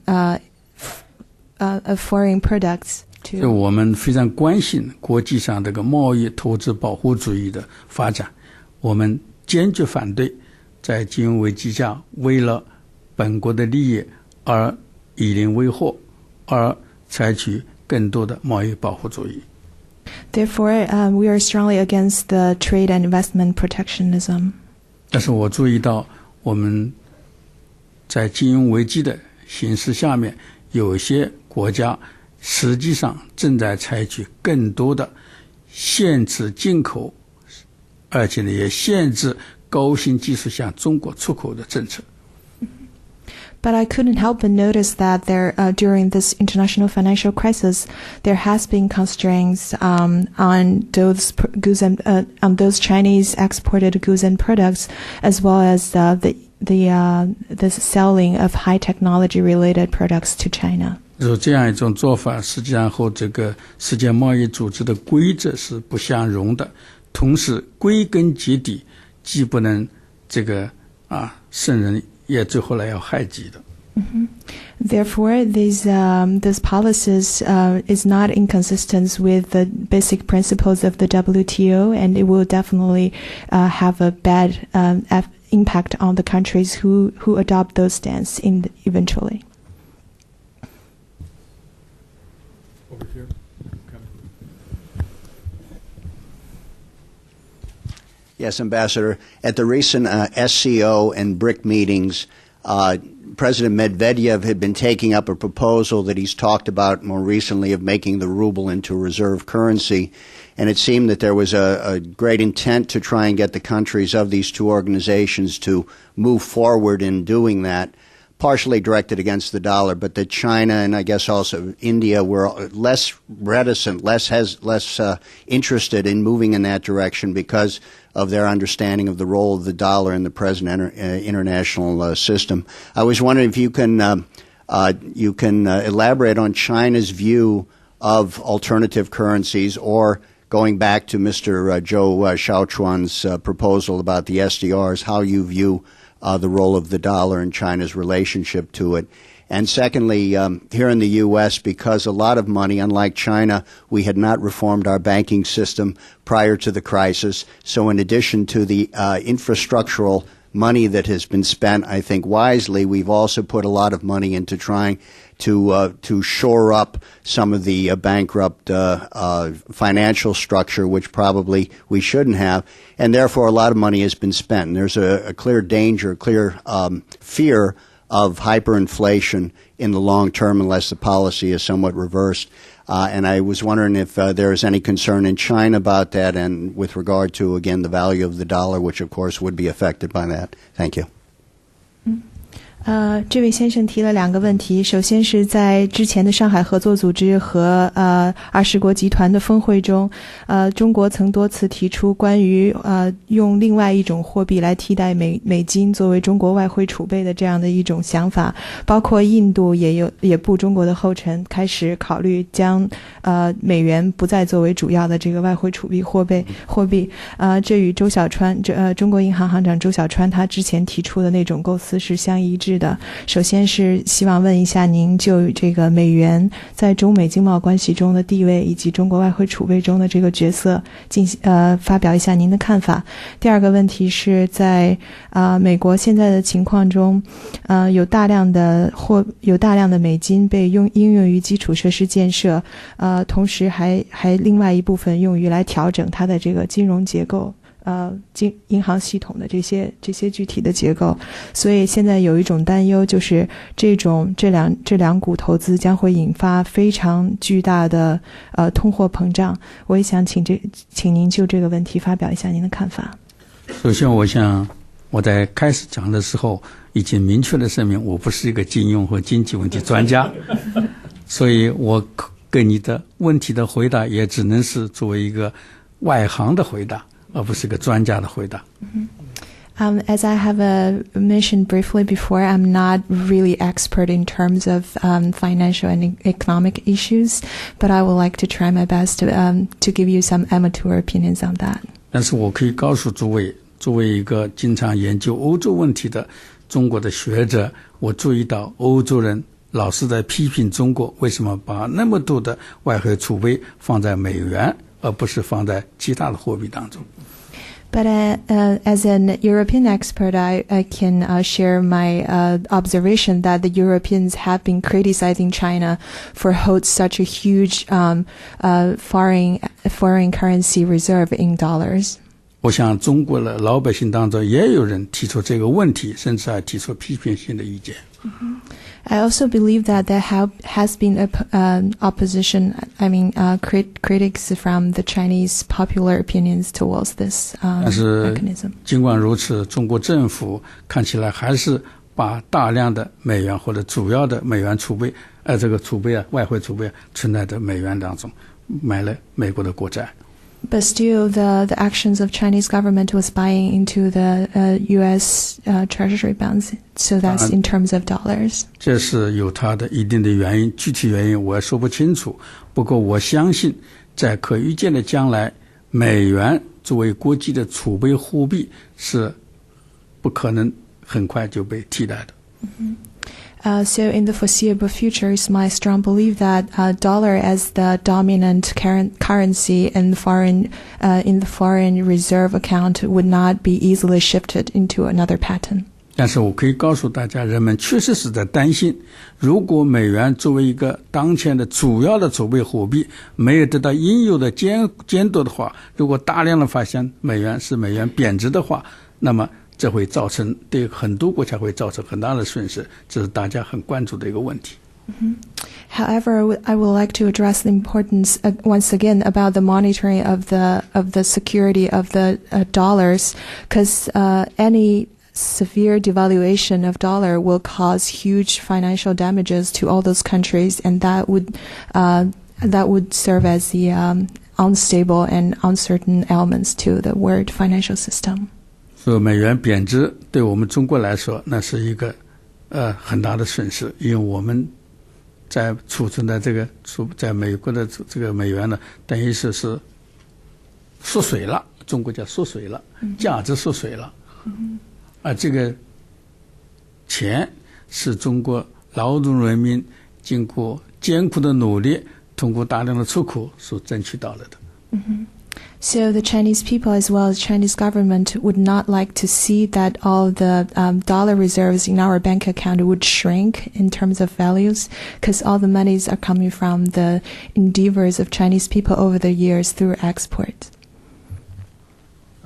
products. 就我们非常关心国际上这个贸易投资保护主义的发展，我们坚决反对在金融危机下为了本国的利益而以邻为壑，而采取更多的贸易保护主义。Therefore, we are strongly against the trade and investment protectionism. 但是我注意到，我们在金融危机的形势下面，有些国家实际上正在采取更多的限制进口，而且呢也限制高新技术向中国出口的政策。But I couldn't help but notice that during this international financial crisis, there has been constraints on those goods and on those Chinese exported goods and products, as well as the selling of high technology related products to China. 这样一种做法，实际上和这个世界贸易组织的规则是不相容的，同时归根结底，既不能胜人，也最后来要害己的。Therefore, these policies is not inconsistent with the basic principles of the WTO, and it will definitely have a bad impact on the countries who adopt those stance eventually. Over here. Yes, Ambassador. At the recent SCO and BRIC meetings, President Medvedev had been taking up a proposal that he's talked about more recently of making the ruble into a reserve currency. And it seemed that there was a great intent to try and get the countries of these two organizations to move forward in doing that, partially directed against the dollar, but that China and I guess also India were less reticent, less interested in moving in that direction because of their understanding of the role of the dollar in the present international system. I was wondering if you can elaborate on China's view of alternative currencies, or going back to Mr. Zhou Xiaochuan's proposal about the SDRs, how you view the role of the dollar and China's relationship to it. And secondly, here in the U.S., because a lot of money, unlike China, we had not reformed our banking system prior to the crisis. So in addition to the infrastructural money that has been spent, I think wisely, we've also put a lot of money into trying to shore up some of the bankrupt financial structure, which probably we shouldn't have, and therefore a lot of money has been spent. And there's a clear danger, clear fear of hyperinflation in the long term unless the policy is somewhat reversed. And I was wondering if there is any concern in China about that, and with regard to, again, the value of the dollar, which of course would be affected by that. Thank you. 这位先生提了两个问题，首先是在之前的上海合作组织和20国集团的峰会中，中国曾多次提出关于用另外一种货币来替代美金作为中国外汇储备的这样的一种想法，包括印度也步中国的后尘，开始考虑将美元不再作为主要的这个外汇储备货币。这与周小川中国银行行长周小川他之前提出的那种构思是相一致的。首先是希望问一下您就这个美元在中美经贸关系中的地位以及中国外汇储备中的这个角色发表一下您的看法。第二个问题是在美国现在的情况中，有大量的美金被应用于基础设施建设，同时还另外一部分用于来调整它的这个金融结构。银行系统的这些具体的结构，所以现在有一种担忧，就是这两股投资将会引发非常巨大的通货膨胀。我也想请您就这个问题发表一下您的看法。首先，我想我在开始讲的时候已经明确的声明，我不是一个金融和经济问题专家，所以我给你的问题的回答也只能是作为一个外行的回答。而不是个专家的回答。As I have mentioned briefly before, I'm not really expert in terms of financial and economic issues, but I would like to try my best to give you some amateur opinions on that. 但是我可以告诉诸位，作为一个经常研究欧洲问题的中国的学者，我注意到欧洲人老是在批评中国为什么把那么多的外汇储备放在美元，而不是放在其他的货币当中。But as an European expert, I can share my observation that the Europeans have been criticizing China for hold such a huge foreign currency reserve in dollars. 我想中国的老百姓当中也有人提出这个问题，甚至还提出批评性的意见。I also believe that there has been opposition, critics from the Chinese popular opinions towards this mechanism. 尽管如此，中国政府看起来还是把大量的美元或者主要的美元储备，这个储备外汇储备存在着美元当中，买了美国的国债。But still, the actions of Chinese government was buying into the U.S. Treasury bonds. So that's in terms of dollars. 这是有它的一定的原因，具体原因我也说不清楚。不过我相信，在可预见的将来，美元作为国际的储备货币是不可能很快就被替代的。So in the foreseeable future, it's my strong belief that dollar as the dominant currency in the foreign reserve account would not be easily shifted into another pattern. 但是我可以告诉大家，人们确实是在担心，如果美元作为一个当前的主要的储备货币没有得到应有的监督的话，如果大量的发现美元贬值的话，那么这会造成对很多国家会造成很大的损失，这是大家很关注的一个问题。However, I would like to address the importance once again about the monitoring of the security of the dollars, because any severe devaluation of dollar will cause huge financial damages to all those countries, and that would serve as the unstable and uncertain elements to the world financial system. 所以美元贬值对我们中国来说，那是一个很大的损失，因为我们在储存的在美国的这个美元呢，等于是缩水了，中国叫缩水了，价值缩水了。而这个钱是中国劳动人民经过艰苦的努力，通过大量的出口所争取到了的。So the Chinese people as well as Chinese government would not like to see that all the dollar reserves in our bank account would shrink in terms of values, because all the monies are coming from the endeavors of Chinese people over the years through export.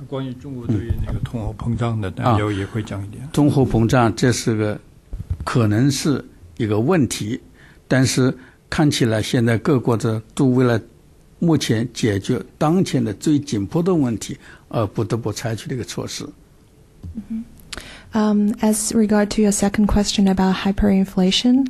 关于中国对于那个通货膨胀的担忧也会讲一点。通货膨胀这是可能是一个问题，但是看起来现在各国都为了目前解决当前的最紧迫的问题而不得不采取这个措施。As regard to your second question about hyperinflation,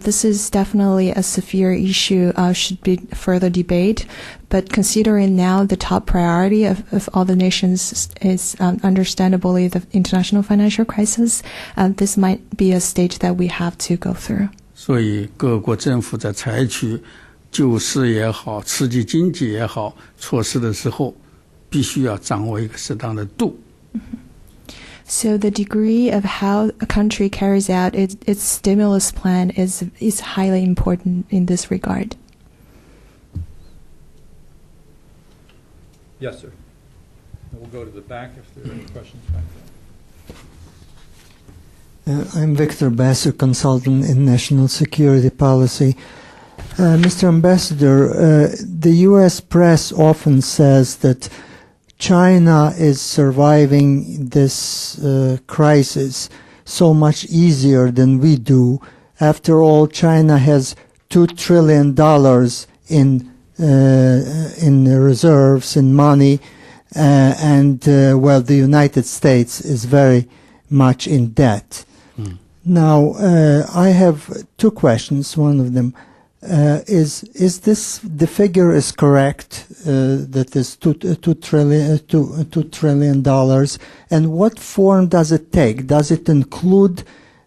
this is definitely a severe issue, should be further debate. But considering now the top priority of all the nations is understandably the international financial crisis, this might be a stage that we have to go through. 所以各国政府在采取救市也好，刺激经济也好措施的时候，必须要掌握一个适当的度。So the degree of how a country carries out its stimulus plan is highly important in this regard. Yes, sir. We'll go to the back if there are any questions back there. I'm Victor Basser, consultant in national security policy. Mr. Ambassador, the U.S. press often says that China is surviving this crisis so much easier than we do. After all, China has $2 trillion in reserves, in money, and the United States is very much in debt. Now, I have two questions. One of them is this the figure is correct that is $2 trillion, and what form does it take? Does it include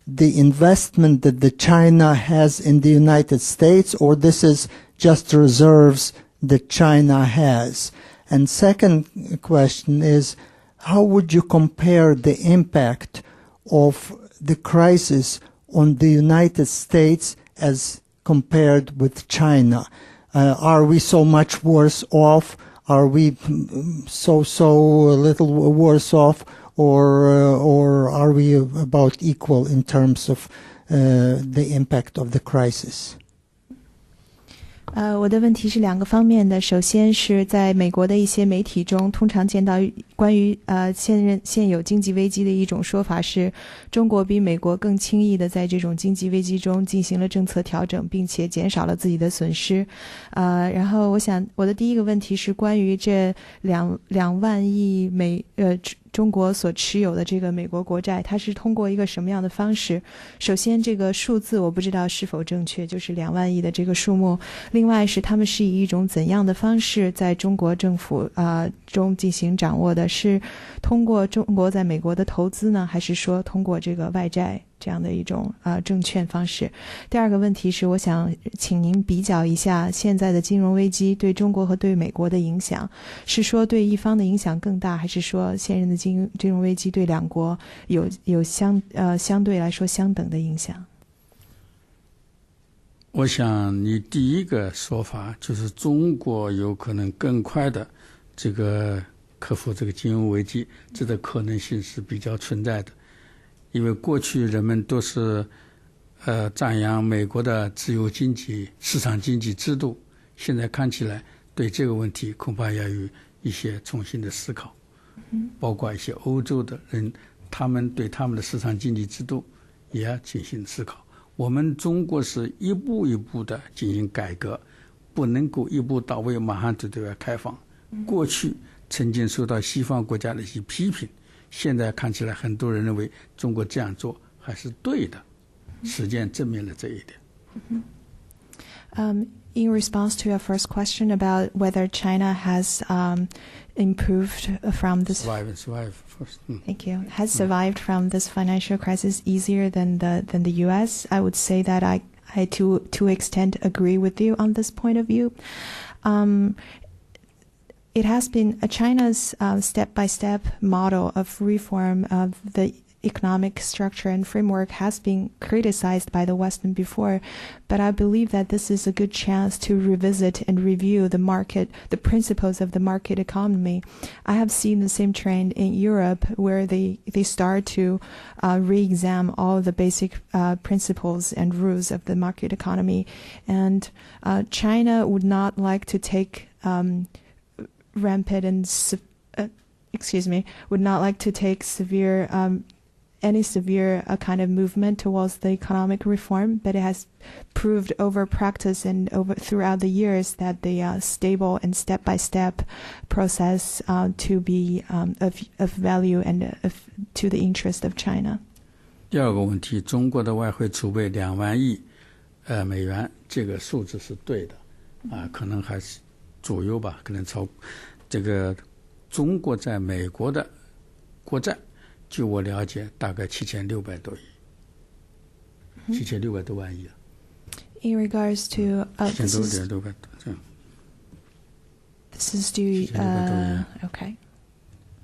the investment that the China has in the United States, or this is just reserves that China has? And second question is, how would you compare the impact of the crisis on the United States as compared with China? Are we so much worse off? Are we so a little worse off, or are we about equal in terms of the impact of the crisis? 我的问题是两个方面的。首先是在美国的一些媒体中，通常见到关于现有经济危机的一种说法是，中国比美国更轻易的在这种经济危机中进行了政策调整，并且减少了自己的损失。然后我的第一个问题是关于这2万亿中国所持有的这个美国国债，它是通过一个什么样的方式？首先，这个数字我不知道是否正确，就是2万亿的这个数目。另外是他们是以一种怎样的方式在中国政府中进行掌握的？是通过中国在美国的投资呢，还是说通过这个外债这样的一种证券方式？第二个问题是，我想请您比较一下现在的金融危机对中国和对美国的影响，是说对一方的影响更大，还是说现任的金融危机对两国有相对来说相等的影响？我想你第一个说法就是中国有可能更快的这个克服这个金融危机，这个可能性是比较存在的。因为过去人们都是赞扬美国的自由经济、市场经济制度，现在看起来对这个问题恐怕要有一些重新的思考，包括一些欧洲的人，他们对他们的市场经济制度也要进行思考。我们中国是一步一步的进行改革，不能够一步到位，马上就对外开放。过去曾经受到西方国家的一些批评，现在看起来很多人认为中国这样做还是对的，实践证明了这一点。In response to your first question about whether China has improved from this, survive first. Thank you. Has survived from this financial crisis easier than the U.S. I would say that I to extent agree with you on this point of view. It has been China's step-by-step model of reform of the economic structure and framework has been criticized by the Western before, but I believe that this is a good chance to revisit and review the principles of the market economy. I have seen the same trend in Europe where they start to re-examine all the basic principles and rules of the market economy, and China would not like to take rampant and would not like to take any severe kind of movement towards the economic reform, but it has proved over practice and throughout the years that the stable and step-by-step process to be of value and to the interest of China. 第二个问题，中国的外汇储备2万亿美元，这个数字是对的可能还是左右吧，可能超这个中国在美国的国债，据我了解大概7600多亿，7600多万亿。In regards to this is due okay.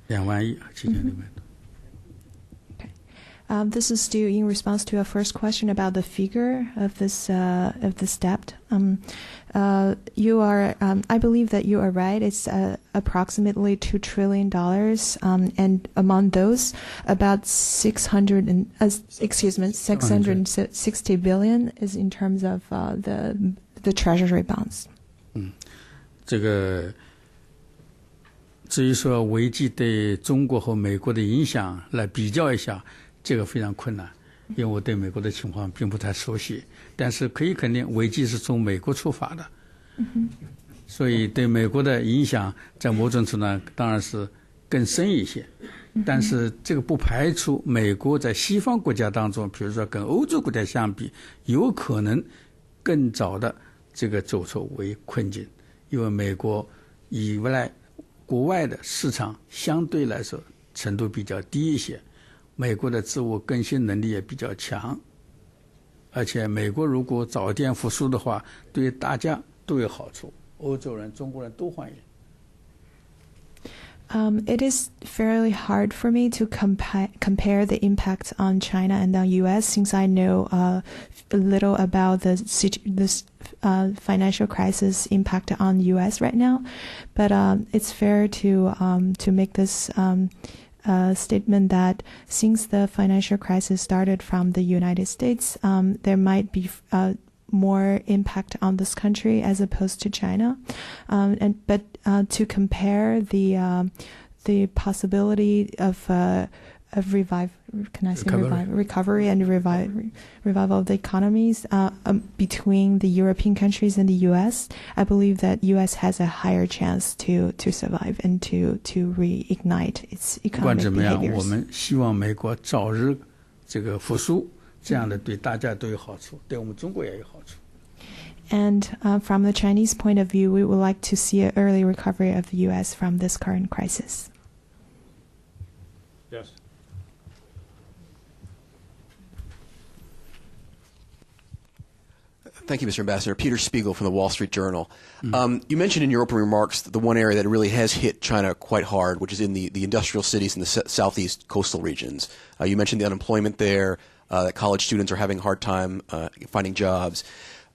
2万亿7600多。This is due in response to a first question about the figure of this debt. You are, I believe that you are right. It's approximately $2 trillion, and among those, about 660 billion is in terms of the treasury bonds. 这个至于说危机对中国和美国的影响来比较一下，这个非常困难，因为我对美国的情况并不太熟悉，但是可以肯定危机是从美国出发的，所以对美国的影响在某种程度上当然是更深一些，但是这个不排除美国在西方国家当中，比如说跟欧洲国家相比，有可能更早的这个走出为困境，因为美国以来国外的市场相对来说程度比较低一些，美国的自我更新能力也比较强，而且美国如果早点复苏的话，对大家都有好处，欧洲人、中国人都欢迎。It is fairly hard for me to compare the impact on China and the U.S. since I know a little about this financial crisis impact on U.S. right now. But it's fair to make this statement that since the financial crisis started from the United States, there might be more impact on this country as opposed to China, but to compare the possibility of can I say Recovery. recovery and revival of the economies between the European countries and the U.S., I believe that U.S. has a higher chance to survive and to reignite its 不管 economic 怎么样，我 behaviors. 们希望美国早日这个复苏，这样的对大家都有好处，对我们中国也有好处。And from the Chinese point of view, we would like to see an early recovery of the U.S. from this current crisis. Yes. Thank you, Mr. Ambassador. Peter Spiegel from the Wall Street Journal. You mentioned in your opening remarks the one area that really has hit China quite hard, which is in the industrial cities in the southeast coastal regions. You mentioned the unemployment there, that college students are having a hard time finding jobs.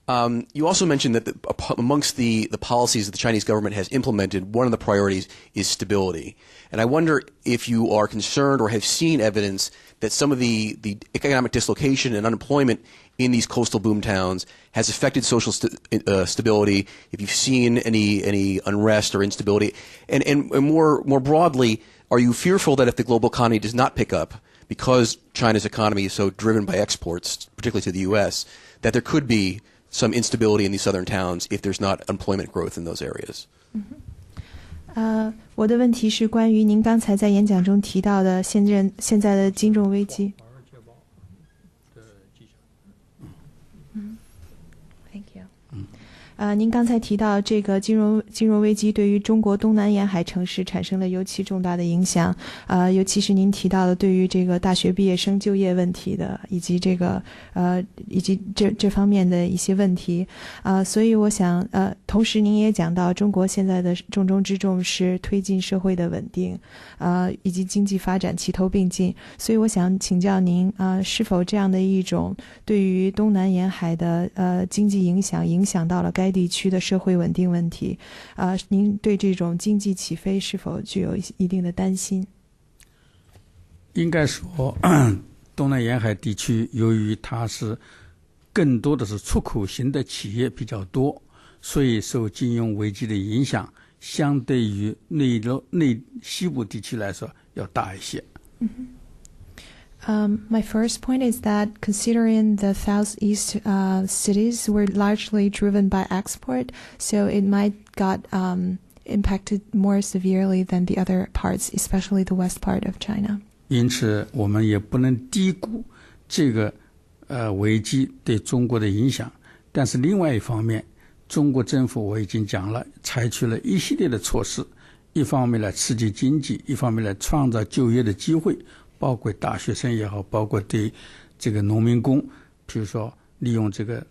You also mentioned that amongst the policies that the Chinese government has implemented, one of the priorities is stability. And I wonder if you are concerned or have seen evidence that some of the economic dislocation and unemployment in these coastal boom towns has affected social stability, if you've seen any unrest or instability. And more broadly, are you fearful that if the global economy does not pick up, because China's economy is so driven by exports, particularly to the U.S., that there could be some instability in these southern towns if there's not employment growth in those areas? 我的问题是关于您刚才在演讲中提到的现在的金融危机。Thank you. 您刚才提到这个金融危机对于中国东南沿海城市产生了尤其重大的影响，尤其是您提到的对于这个大学毕业生就业问题的，以及这方面的一些问题，所以我想，同时您也讲到中国现在的重中之重是推进社会的稳定，以及经济发展齐头并进，所以我想请教您，是否这样的一种对于东南沿海的经济影响到了该地区的社会稳定问题，您对这种经济起飞是否具有一定的担心？应该说，东南沿海地区由于它是更多的是出口型的企业比较多，所以受金融危机的影响，相对于内西部地区来说要大一些。My first point is that considering the southeast cities were largely driven by export, so it might got impacted more severely than the other parts, especially the west part of China. 因此，我们也不能低估这个危机对中国的影响。但是另外一方面，中国政府我已经讲了，采取了一系列的措施，一方面来刺激经济，一方面来创造就业的机会。包括大学生也好，包括对这个农民工，比如说利用这个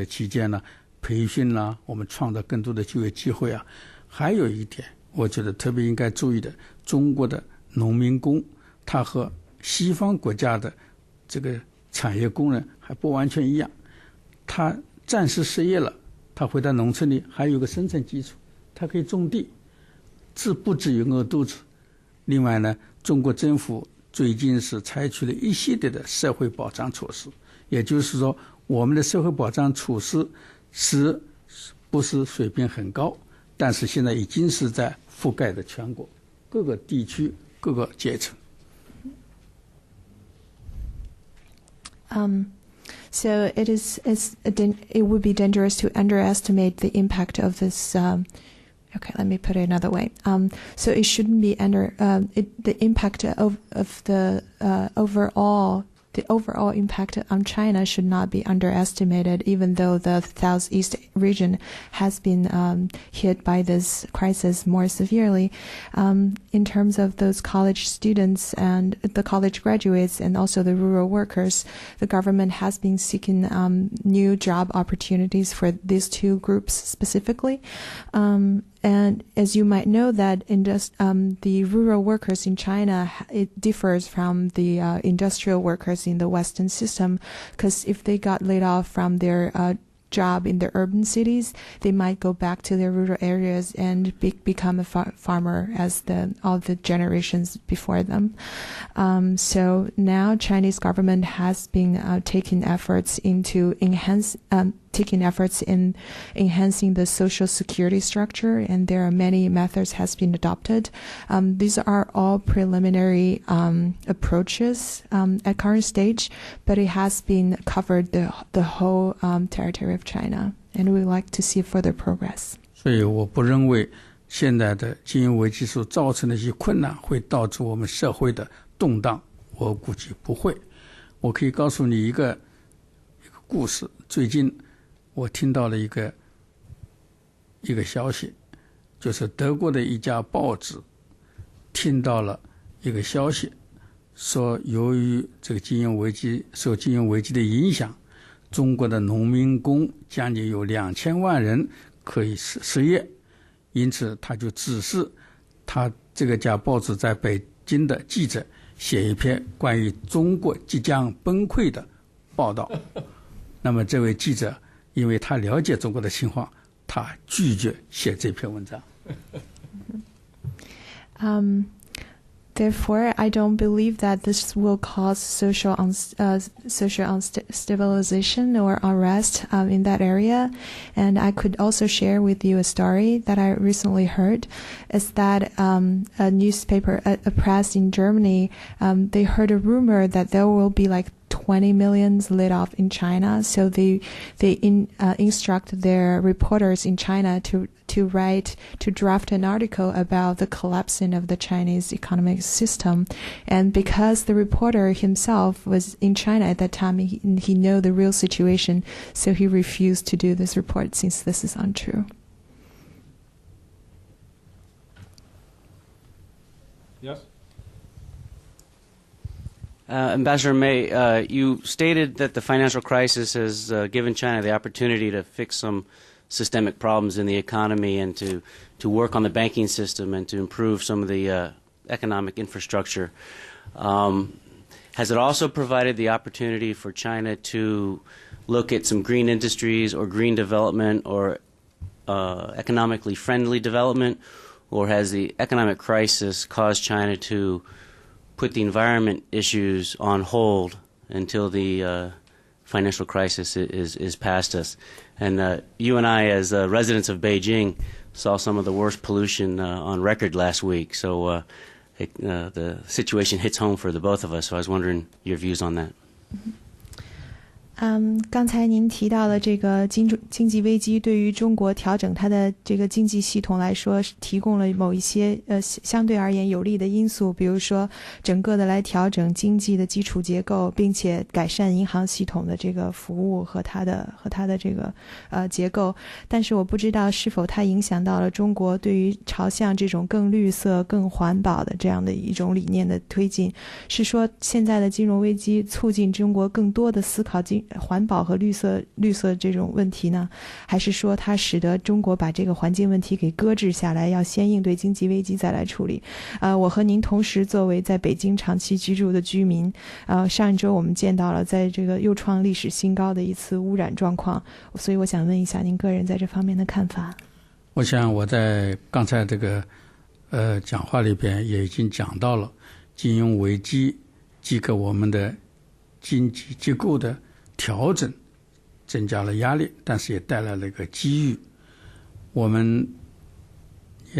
期间呢，培训啦，我们创造更多的就业机会啊。还有一点，我觉得特别应该注意的，中国的农民工，他和西方国家的这个产业工人还不完全一样。他暂时失业了，他回到农村里还有个生存基础，他可以种地，不至于饿肚子。另外呢，中国政府最近是采取了一系列的社会保障措施，也就是说，我们的社会保障措施是不是水平很高，但是现在已经是在覆盖的全国各个地区各个阶层。So it would be dangerous to underestimate the impact of this. Okay, let me put it another way. So it shouldn't be the impact of the overall impact on China should not be underestimated, even though the southeast region has been hit by this crisis more severely. In terms of those college students and the college graduates and also the rural workers, the government has been seeking new job opportunities for these two groups specifically. And as you might know, that the rural workers in China, it differs from the industrial workers in the Western system, because if they got laid off from their job in the urban cities, they might go back to their rural areas and become a farmer as all the generations before them. So now Chinese government has been taking efforts in enhancing the social security structure, and there are many methods has been adopted. These are all preliminary approaches at current stage, but it has been covered the whole territory of China, and we would like to see further progress. 所以我不认为现在的金融危机所造成的一些困难会导致我们社会的动荡，我估计不会。我可以告诉你一个故事，最近我听到了一个消息，就是德国的一家报纸听到了一个消息，说由于这个受金融危机的影响，中国的农民工将近有2000万人可以失业，因此他就指示他这个家报纸在北京的记者写一篇关于中国即将崩溃的报道。那么这位记者因为他了解中国的情况，他拒绝写这篇文章。Therefore, I don't believe that this will cause social stabilization or unrest in that area. And I could also share with you a story that I recently heard. Is that a newspaper, a press in Germany, they heard a rumor that there will be like 20 million laid off in China, so they instruct their reporters in China to draft an article about the collapsing of the Chinese economic system. And because the reporter himself was in China at that time, he know the real situation, so he refused to do this report since this is untrue. Yes? Ambassador May, you stated that the financial crisis has given China the opportunity to fix some systemic problems in the economy and to work on the banking system and to improve some of the economic infrastructure. Has it also provided the opportunity for China to look at some green industries or green development or economically friendly development, or has the economic crisis caused China to put the environment issues on hold until the financial crisis is past us? And you and I, as residents of Beijing, saw some of the worst pollution on record last week. So the situation hits home for the both of us. So I was wondering your views on that. 刚才您提到的这个经济危机对于中国调整它的这个经济系统来说提供了某一些相对而言有利的因素，比如说整个的来调整经济的基础结构，并且改善银行系统的这个服务和它的这个结构。但是我不知道是否它影响到了中国对于朝向这种更绿色更环保的这样的一种理念的推进，是说现在的金融危机促进中国更多的思考环保和绿色这种问题呢，还是说它使得中国把这个环境问题给搁置下来，要先应对经济危机再来处理？我和您同时作为在北京长期居住的居民，上一周我们见到了在这个又创历史新高的一次污染状况，所以我想问一下您个人在这方面的看法。我想我在刚才这个讲话里边也已经讲到了，金融危机既给我们的经济结构的调整增加了压力，但是也带来了一个机遇。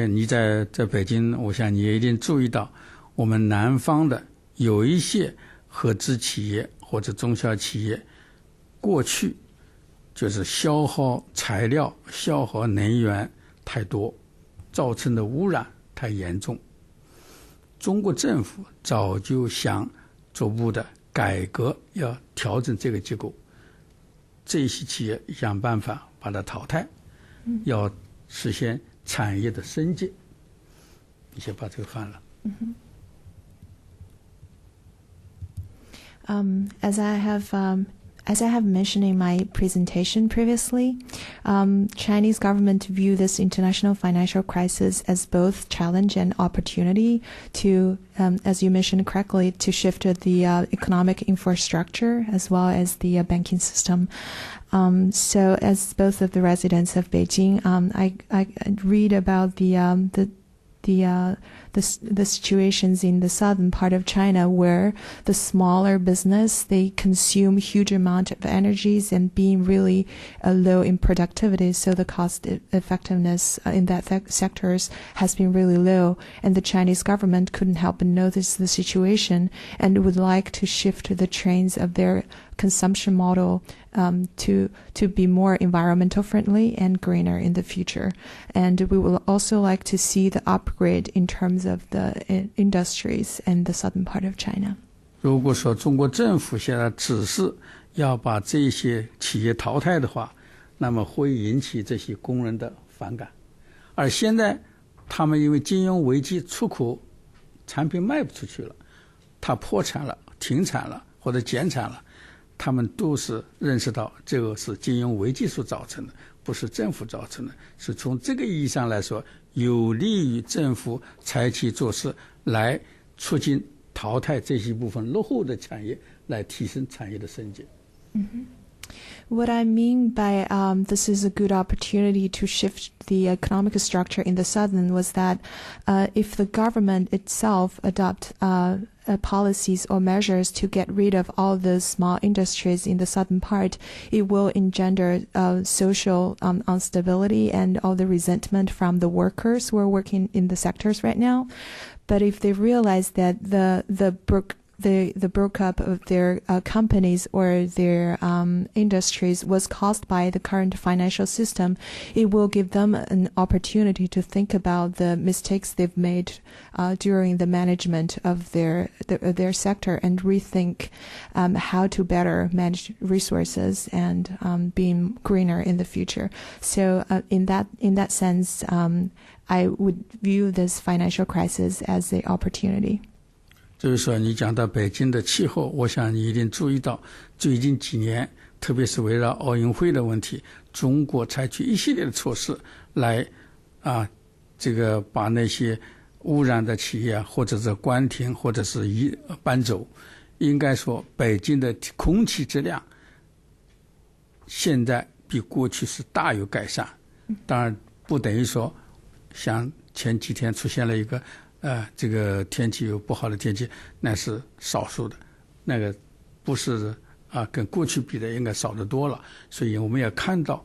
你在北京，我想你也一定注意到，我们南方的有一些合资企业或者中小企业，过去就是消耗材料、消耗能源太多，造成的污染太严重。中国政府早就想逐步的改革，要调整这个结构，这些企业想办法把它淘汰，要实现产业的升级。你先把这个翻了。As I have as I have mentioned in my presentation previously, Chinese government view this international financial crisis as both challenge and opportunity to, as you mentioned correctly, to shift the economic infrastructure as well as the banking system. So, as both of the residents of Beijing, I read about the situations in the southern part of China where the smaller business, they consume huge amount of energies and being really low in productivity, so the cost effectiveness in that sectors has been really low, and the Chinese government couldn't help but notice the situation and would like to shift the trends of their consumption model to be more environmental friendly and greener in the future. And we will also like to see the upgrade in terms of the industries in the southern part of China. 如果说中国政府现在只是要把这些企业淘汰的话，那么会引起这些工人的反感。而现在他们因为金融危机，出口产品卖不出去了，他破产了、停产了或者减产了，他们都是认识到这个是金融危机所造成的，不是政府造成的，是从这个意义上来说，有利于政府采取措施来促进淘汰这些部分落后的产业，来提升产业的升级。What I mean by this is a good opportunity to shift the economic structure in the southern was that if the government itself adopt policies or measures to get rid of all the small industries in the southern part, it will engender social instability and all the resentment from the workers who are working in the sectors right now. But if they realize that the breakup of their companies or their industries was caused by the current financial system, it will give them an opportunity to think about the mistakes they've made during the management of their sector and rethink how to better manage resources and being greener in the future. So in that sense, I would view this financial crisis as an opportunity. 就是说你讲到北京的气候，我想你一定注意到最近几年，特别是围绕奥运会的问题，中国采取一系列的措施来这个把那些污染的企业或者是关停或者是搬走。应该说北京的空气质量现在比过去是大有改善，当然不等于说像前几天出现了一个这个天气有不好的天气，那是少数的，那个不是跟过去比的应该少得多了。所以我们也看到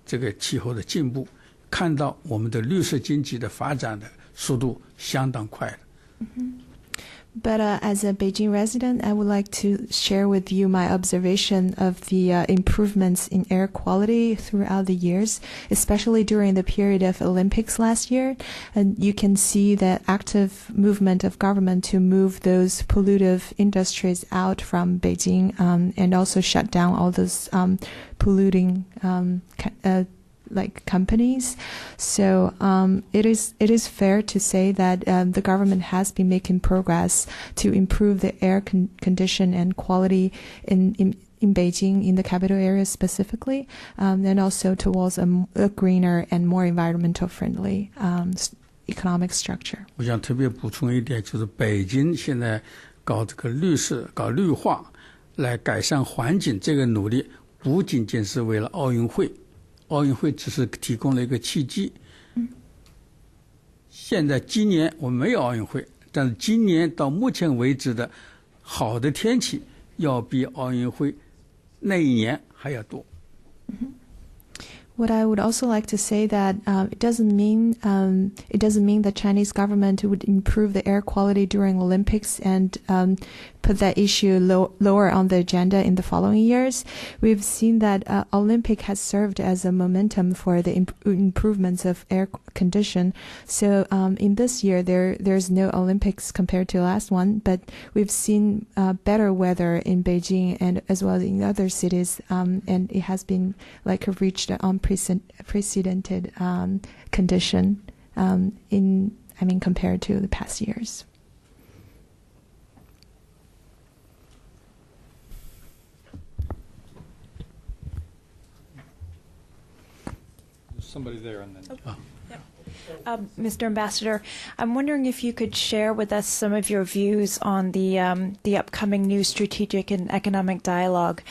这个气候的进步，看到我们的绿色经济的发展的速度相当快的。But as a Beijing resident, I would like to share with you my observation of the improvements in air quality throughout the years, especially during the period of Olympics last year. And you can see the active movement of government to move those pollutive industries out from Beijing and also shut down all those polluting like companies. So it is fair to say that the government has been making progress to improve the air condition and quality in Beijing, in the capital area specifically, and also towards a greener and more environmental friendly economic structure. 我想特别补充一点，就是北京现在搞这个绿色、搞绿化来改善环境，这个努力不仅仅是为了奥运会。奥运会只是提供了一个契机。现在今年我们没有奥运会，但是今年到目前为止的好的天气要比奥运会那一年还要多。What I would also like to say that it doesn't mean the Chinese government would improve the air quality during Olympics and put that issue lower on the agenda in the following years. We've seen that Olympic has served as a momentum for the improvements of air condition. So in this year there's no Olympics compared to the last one, but we've seen better weather in Beijing and as well as in other cities, and it has been like reached an unprecedented condition compared to the past years. somebody there and then. Mr. Ambassador, I'm wondering if you could share with us some of your views on the upcoming new strategic and economic dialogue.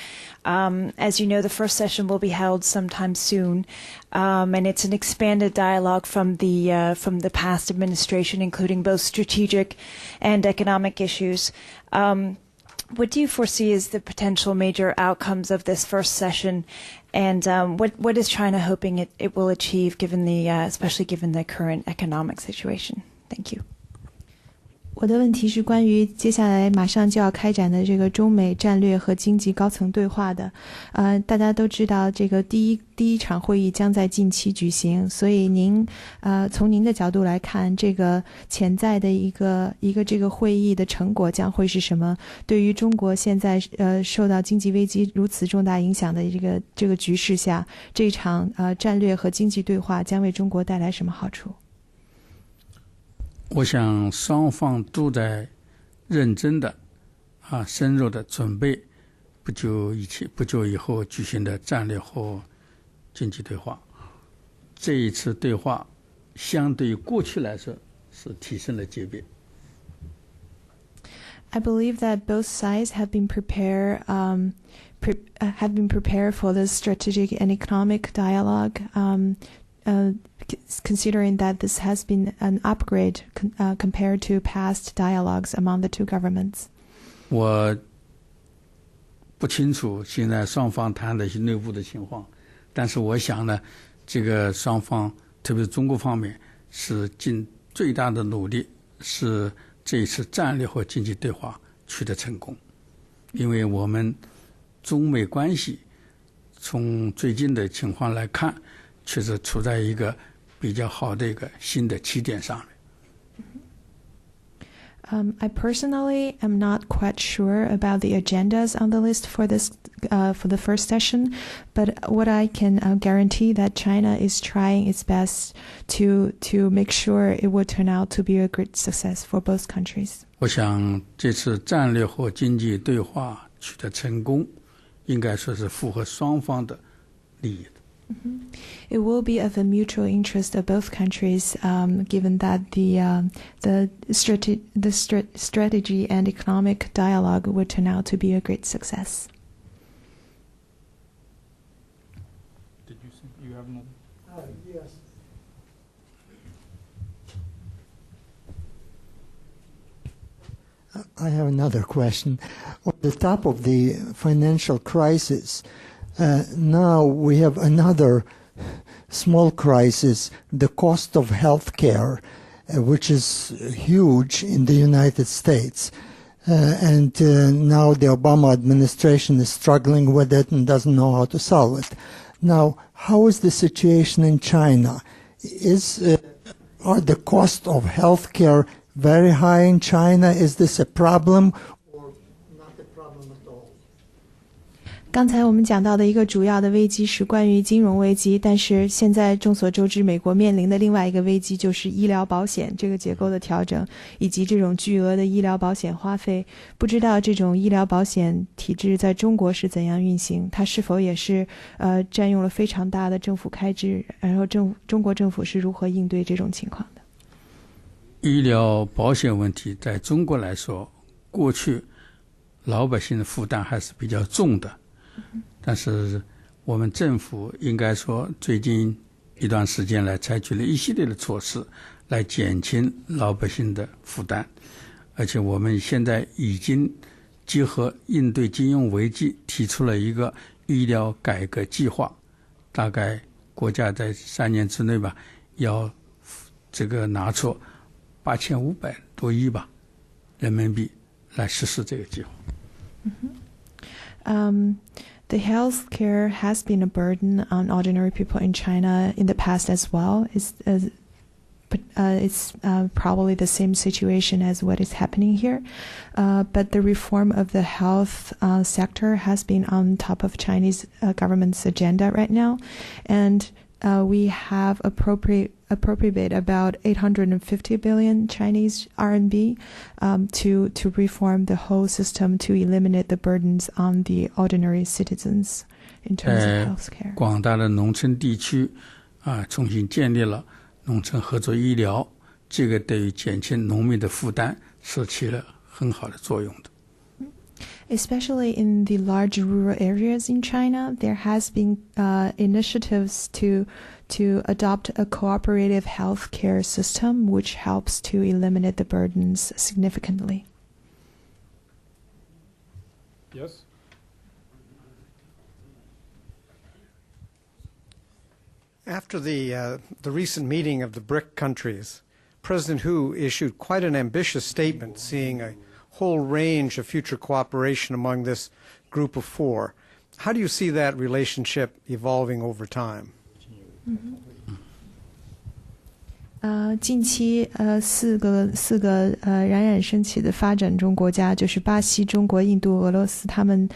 As you know, the first session will be held sometime soon, and it's an expanded dialogue from the past administration, including both strategic and economic issues. What do you foresee as the potential major outcomes of this first session, and what is China hoping it will achieve, especially given the current economic situation? Thank you. 我的问题是关于接下来马上就要开展的这个中美战略和经济高层对话的。大家都知道，这个第一场会议将在近期举行，所以从您的角度来看，这个潜在的一个这个会议的成果将会是什么？对于中国现在受到经济危机如此重大影响的这个局势下，这场战略和经济对话将为中国带来什么好处？我想双方都在认真的深入的准备不久以后举行的战略和经济对话。这一次对话相对于过去来说是提升了级别。I believe that both sides have been prepared for the strategic and economic dialogue. Considering that this has been an upgrade compared to past dialogues among the two governments. 我不清楚现在双方谈的是内部的情况，但是我想呢，这个双方特别是中国方面是尽最大的努力，使这一次战略和经济对话取得成功。因为我们中美关系从最近的情况来看，确实处在一个比较好的一个新的起点上面。I personally am not quite sure about the agendas on the list for this for the first session, but what I can guarantee that China is trying its best to make sure it will turn out to be a great success for both countries. 我想这次战略和经济对话取得成功，应该说是符合双方的利益的。It will be of the mutual interest of both countries, given that the strategy and economic dialogue will turn out to be a great success. Did you say you have another? Yes. I have another question. On the top of the financial crisis, now we have another small crisis, the cost of health care, which is huge in the United States. And now the Obama administration is struggling with it and doesn't know how to solve it. Now, how is the situation in China? Are the cost of health care very high in China? Is this a problem or not a problem at all? 刚才我们讲到的一个主要的危机是关于金融危机，但是现在众所周知，美国面临的另外一个危机就是医疗保险这个结构的调整，以及这种巨额的医疗保险花费。不知道这种医疗保险体制在中国是怎样运行，它是否也是占用了非常大的政府开支，然后中国政府是如何应对这种情况的？医疗保险问题在中国来说，过去老百姓的负担还是比较重的。但是我们政府应该说最近一段时间来采取了一系列的措施来减轻老百姓的负担，而且我们现在已经结合应对金融危机提出了一个医疗改革计划，大概国家在3年之内吧，要这个拿出8500多亿吧人民币来实施这个计划。The health care has been a burden on ordinary people in China in the past as well. It's probably the same situation as what is happening here. But the reform of the health sector has been on top of Chinese government's agenda right now. And we have appropriate about 850 billion Chinese RMB to reform the whole system to eliminate the burdens on the ordinary citizens in terms of health care. 广大的农村地区重新建立了农村合作医疗，这个对于减轻农民的负担是起了很好的作用的。Especially in the large rural areas in China, there has been initiatives to adopt a cooperative healthcare system, which helps to eliminate the burdens significantly. Yes? After the recent meeting of the BRIC countries, President Hu issued quite an ambitious statement, seeing a whole range of future cooperation among this group of four. How do you see that relationship evolving over time? 近期四个冉冉升起的发展中国家，就是巴西、中国、印度、俄罗斯，他们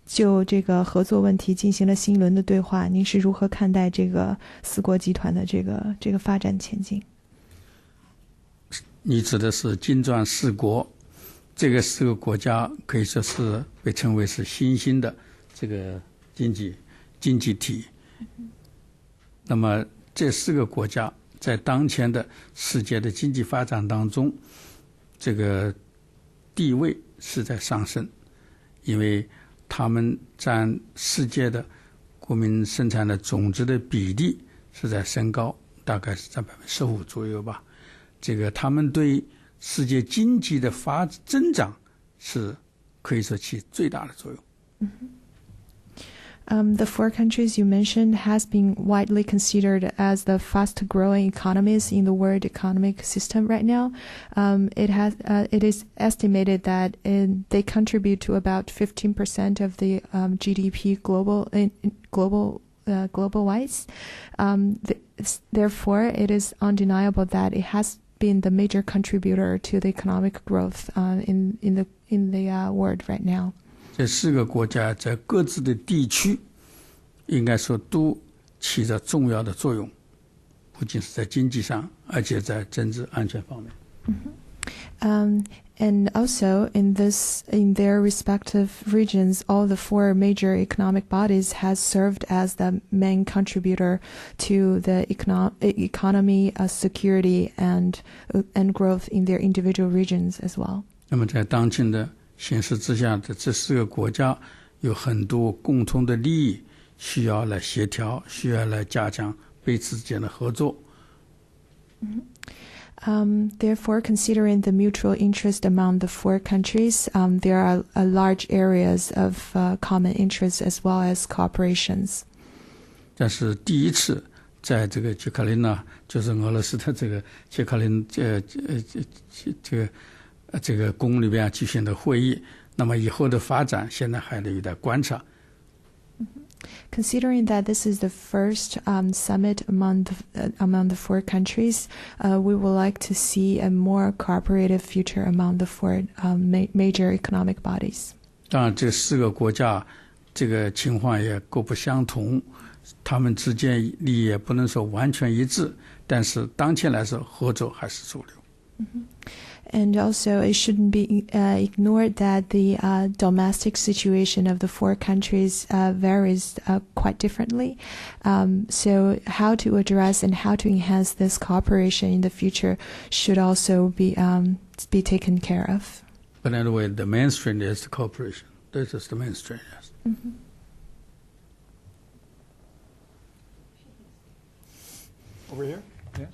就这个合作问题进行了新一轮的对话。您是如何看待这个四国集团的这个发展前景？你指的是金砖四国，这个四个国家可以说是被称为是新兴的这个经济体。那么这四个国家在当前的世界的经济发展当中，这个地位是在上升，因为他们占世界的国民生产的总值的比例是在升高，大概是在15%左右吧。这个他们对世界经济的增长是可以说起最大的作用。The four countries you mentioned has been widely considered as the fast-growing economies in the world economic system right now. It is estimated that they contribute to about 15% of the GDP global-wise. Therefore, it is undeniable that it has been the major contributor to the economic growth in the world right now. 这四个国家在各自的地区应该说都起着重要的作用，不仅是在经济上，而且在政治安全方面。And also in their respective regions, all the four major economic bodies has served as the main contributor to the economy, security, and growth in their individual regions as well. 那么在当前的形势之下的这四个国家有很多共同的利益需要来协调，需要来加强彼此之间的合作。Therefore, considering the mutual interest among the four countries, there are large areas of common interest as well as cooperations. 这是第一次在这个捷克林呢，就是俄罗斯的这个捷克林这个宫里边举行的会议，那么以后的发展现在还得有待观察。Considering that this is the first summit among the four countries, we would like to see a more cooperative future among the four major economic bodies. 当然，这四个国家这个情况也各不相同，他们之间利益也不能说完全一致，但是当前来说，合作还是主流。And also, it shouldn't be ignored that the domestic situation of the four countries varies quite differently. So how to address and how to enhance this cooperation in the future should also be taken care of. But anyway, the mainstream is the cooperation. This is the mainstream, yes. Over here? Yes?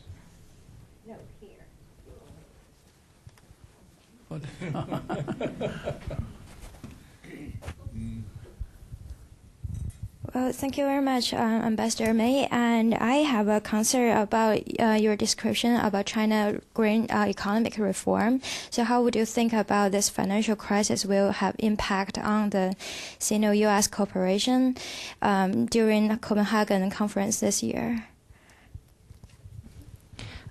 No, here. Well, thank you very much, Ambassador May. And I have a concern about your description about China green economic reform. So how would you think about this financial crisis will have impact on the Sino-U.S. cooperation during the Copenhagen conference this year?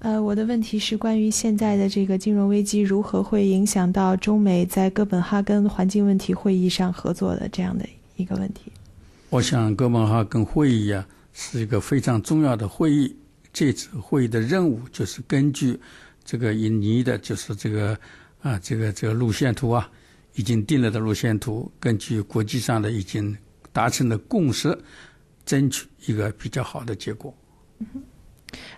我的问题是关于现在的这个金融危机如何会影响到中美在哥本哈根环境问题会议上合作的这样的一个问题。我想哥本哈根会议是一个非常重要的会议，这次会议的任务就是根据这个印尼的就是这个路线图已经定了的路线图，根据国际上的已经达成的共识，争取一个比较好的结果。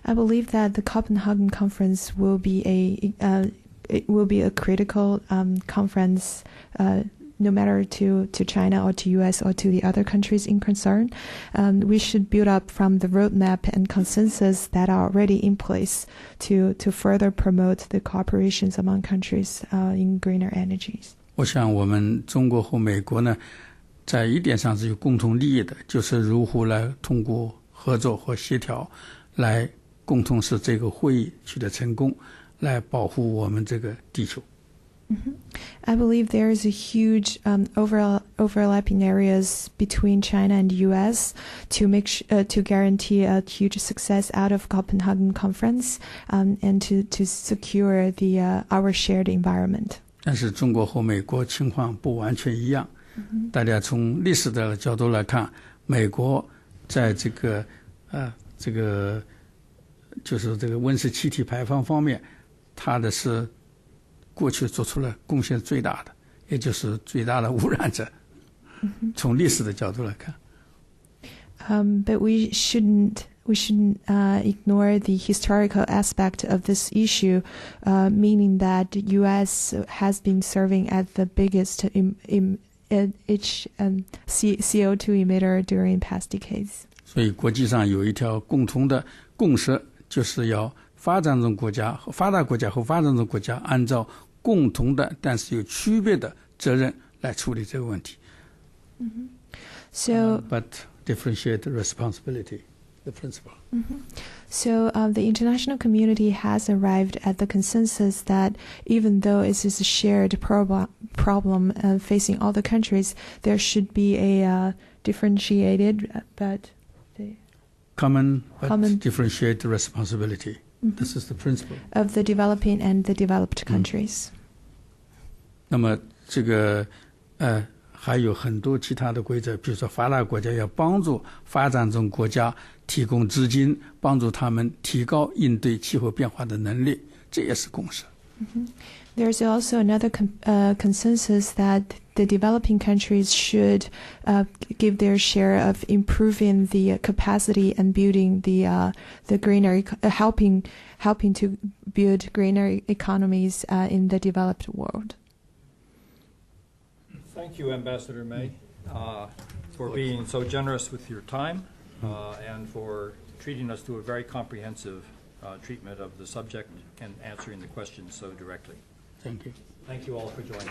I believe that the Copenhagen conference will be a critical conference, no matter to China or to U.S. or to the other countries in concern. We should build up from the roadmap and consensus that are already in place to further promote the cooperations among countries in greener energies. 我想我们中国和美国呢，在一点上是有共同利益的，就是如何来通过合作和协调，来共同使这个会议取得成功，来保护我们这个地球。I believe there is a huge overlapping areas between China and the U.S. to guarantee a huge success out of Copenhagen conference, and to secure our shared environment. 但是中国和美国情况不完全一样。大家从历史的角度来看，美国在这个就是这个温室气体排放方面，它的是过去做出了贡献最大的，也就是最大的污染者。从历史的角度来看。But we shouldn't ignore the historical aspect of this issue, meaning that the U.S. has been serving as the biggest CO2 emitter during past decades. 所以国际上有一条共同的共识，就是要发展中国家和发达国家和发展中国家按照共同的但是有区别的责任来处理这个问题。But differentiate responsibility, the principle. So the international community has arrived at the consensus that even though it is a shared problem facing all the countries, there should be a differentiated but common differentiated responsibility. This is the principle of the developing and the developed countries. 那么这个还有很多其他的规则，比如说发达国家要帮助发展中国家提供资金，帮助他们提高应对气候变化的能力，这也是共识。There's also another consensus that the developing countries should give their share of improving the capacity and building the greener, helping to build greener economies in the developed world. Thank you, Ambassador May, for being so generous with your time and for treating us to a very comprehensive treatment of the subject and answering the questions so directly. Thank you. Thank you all for joining.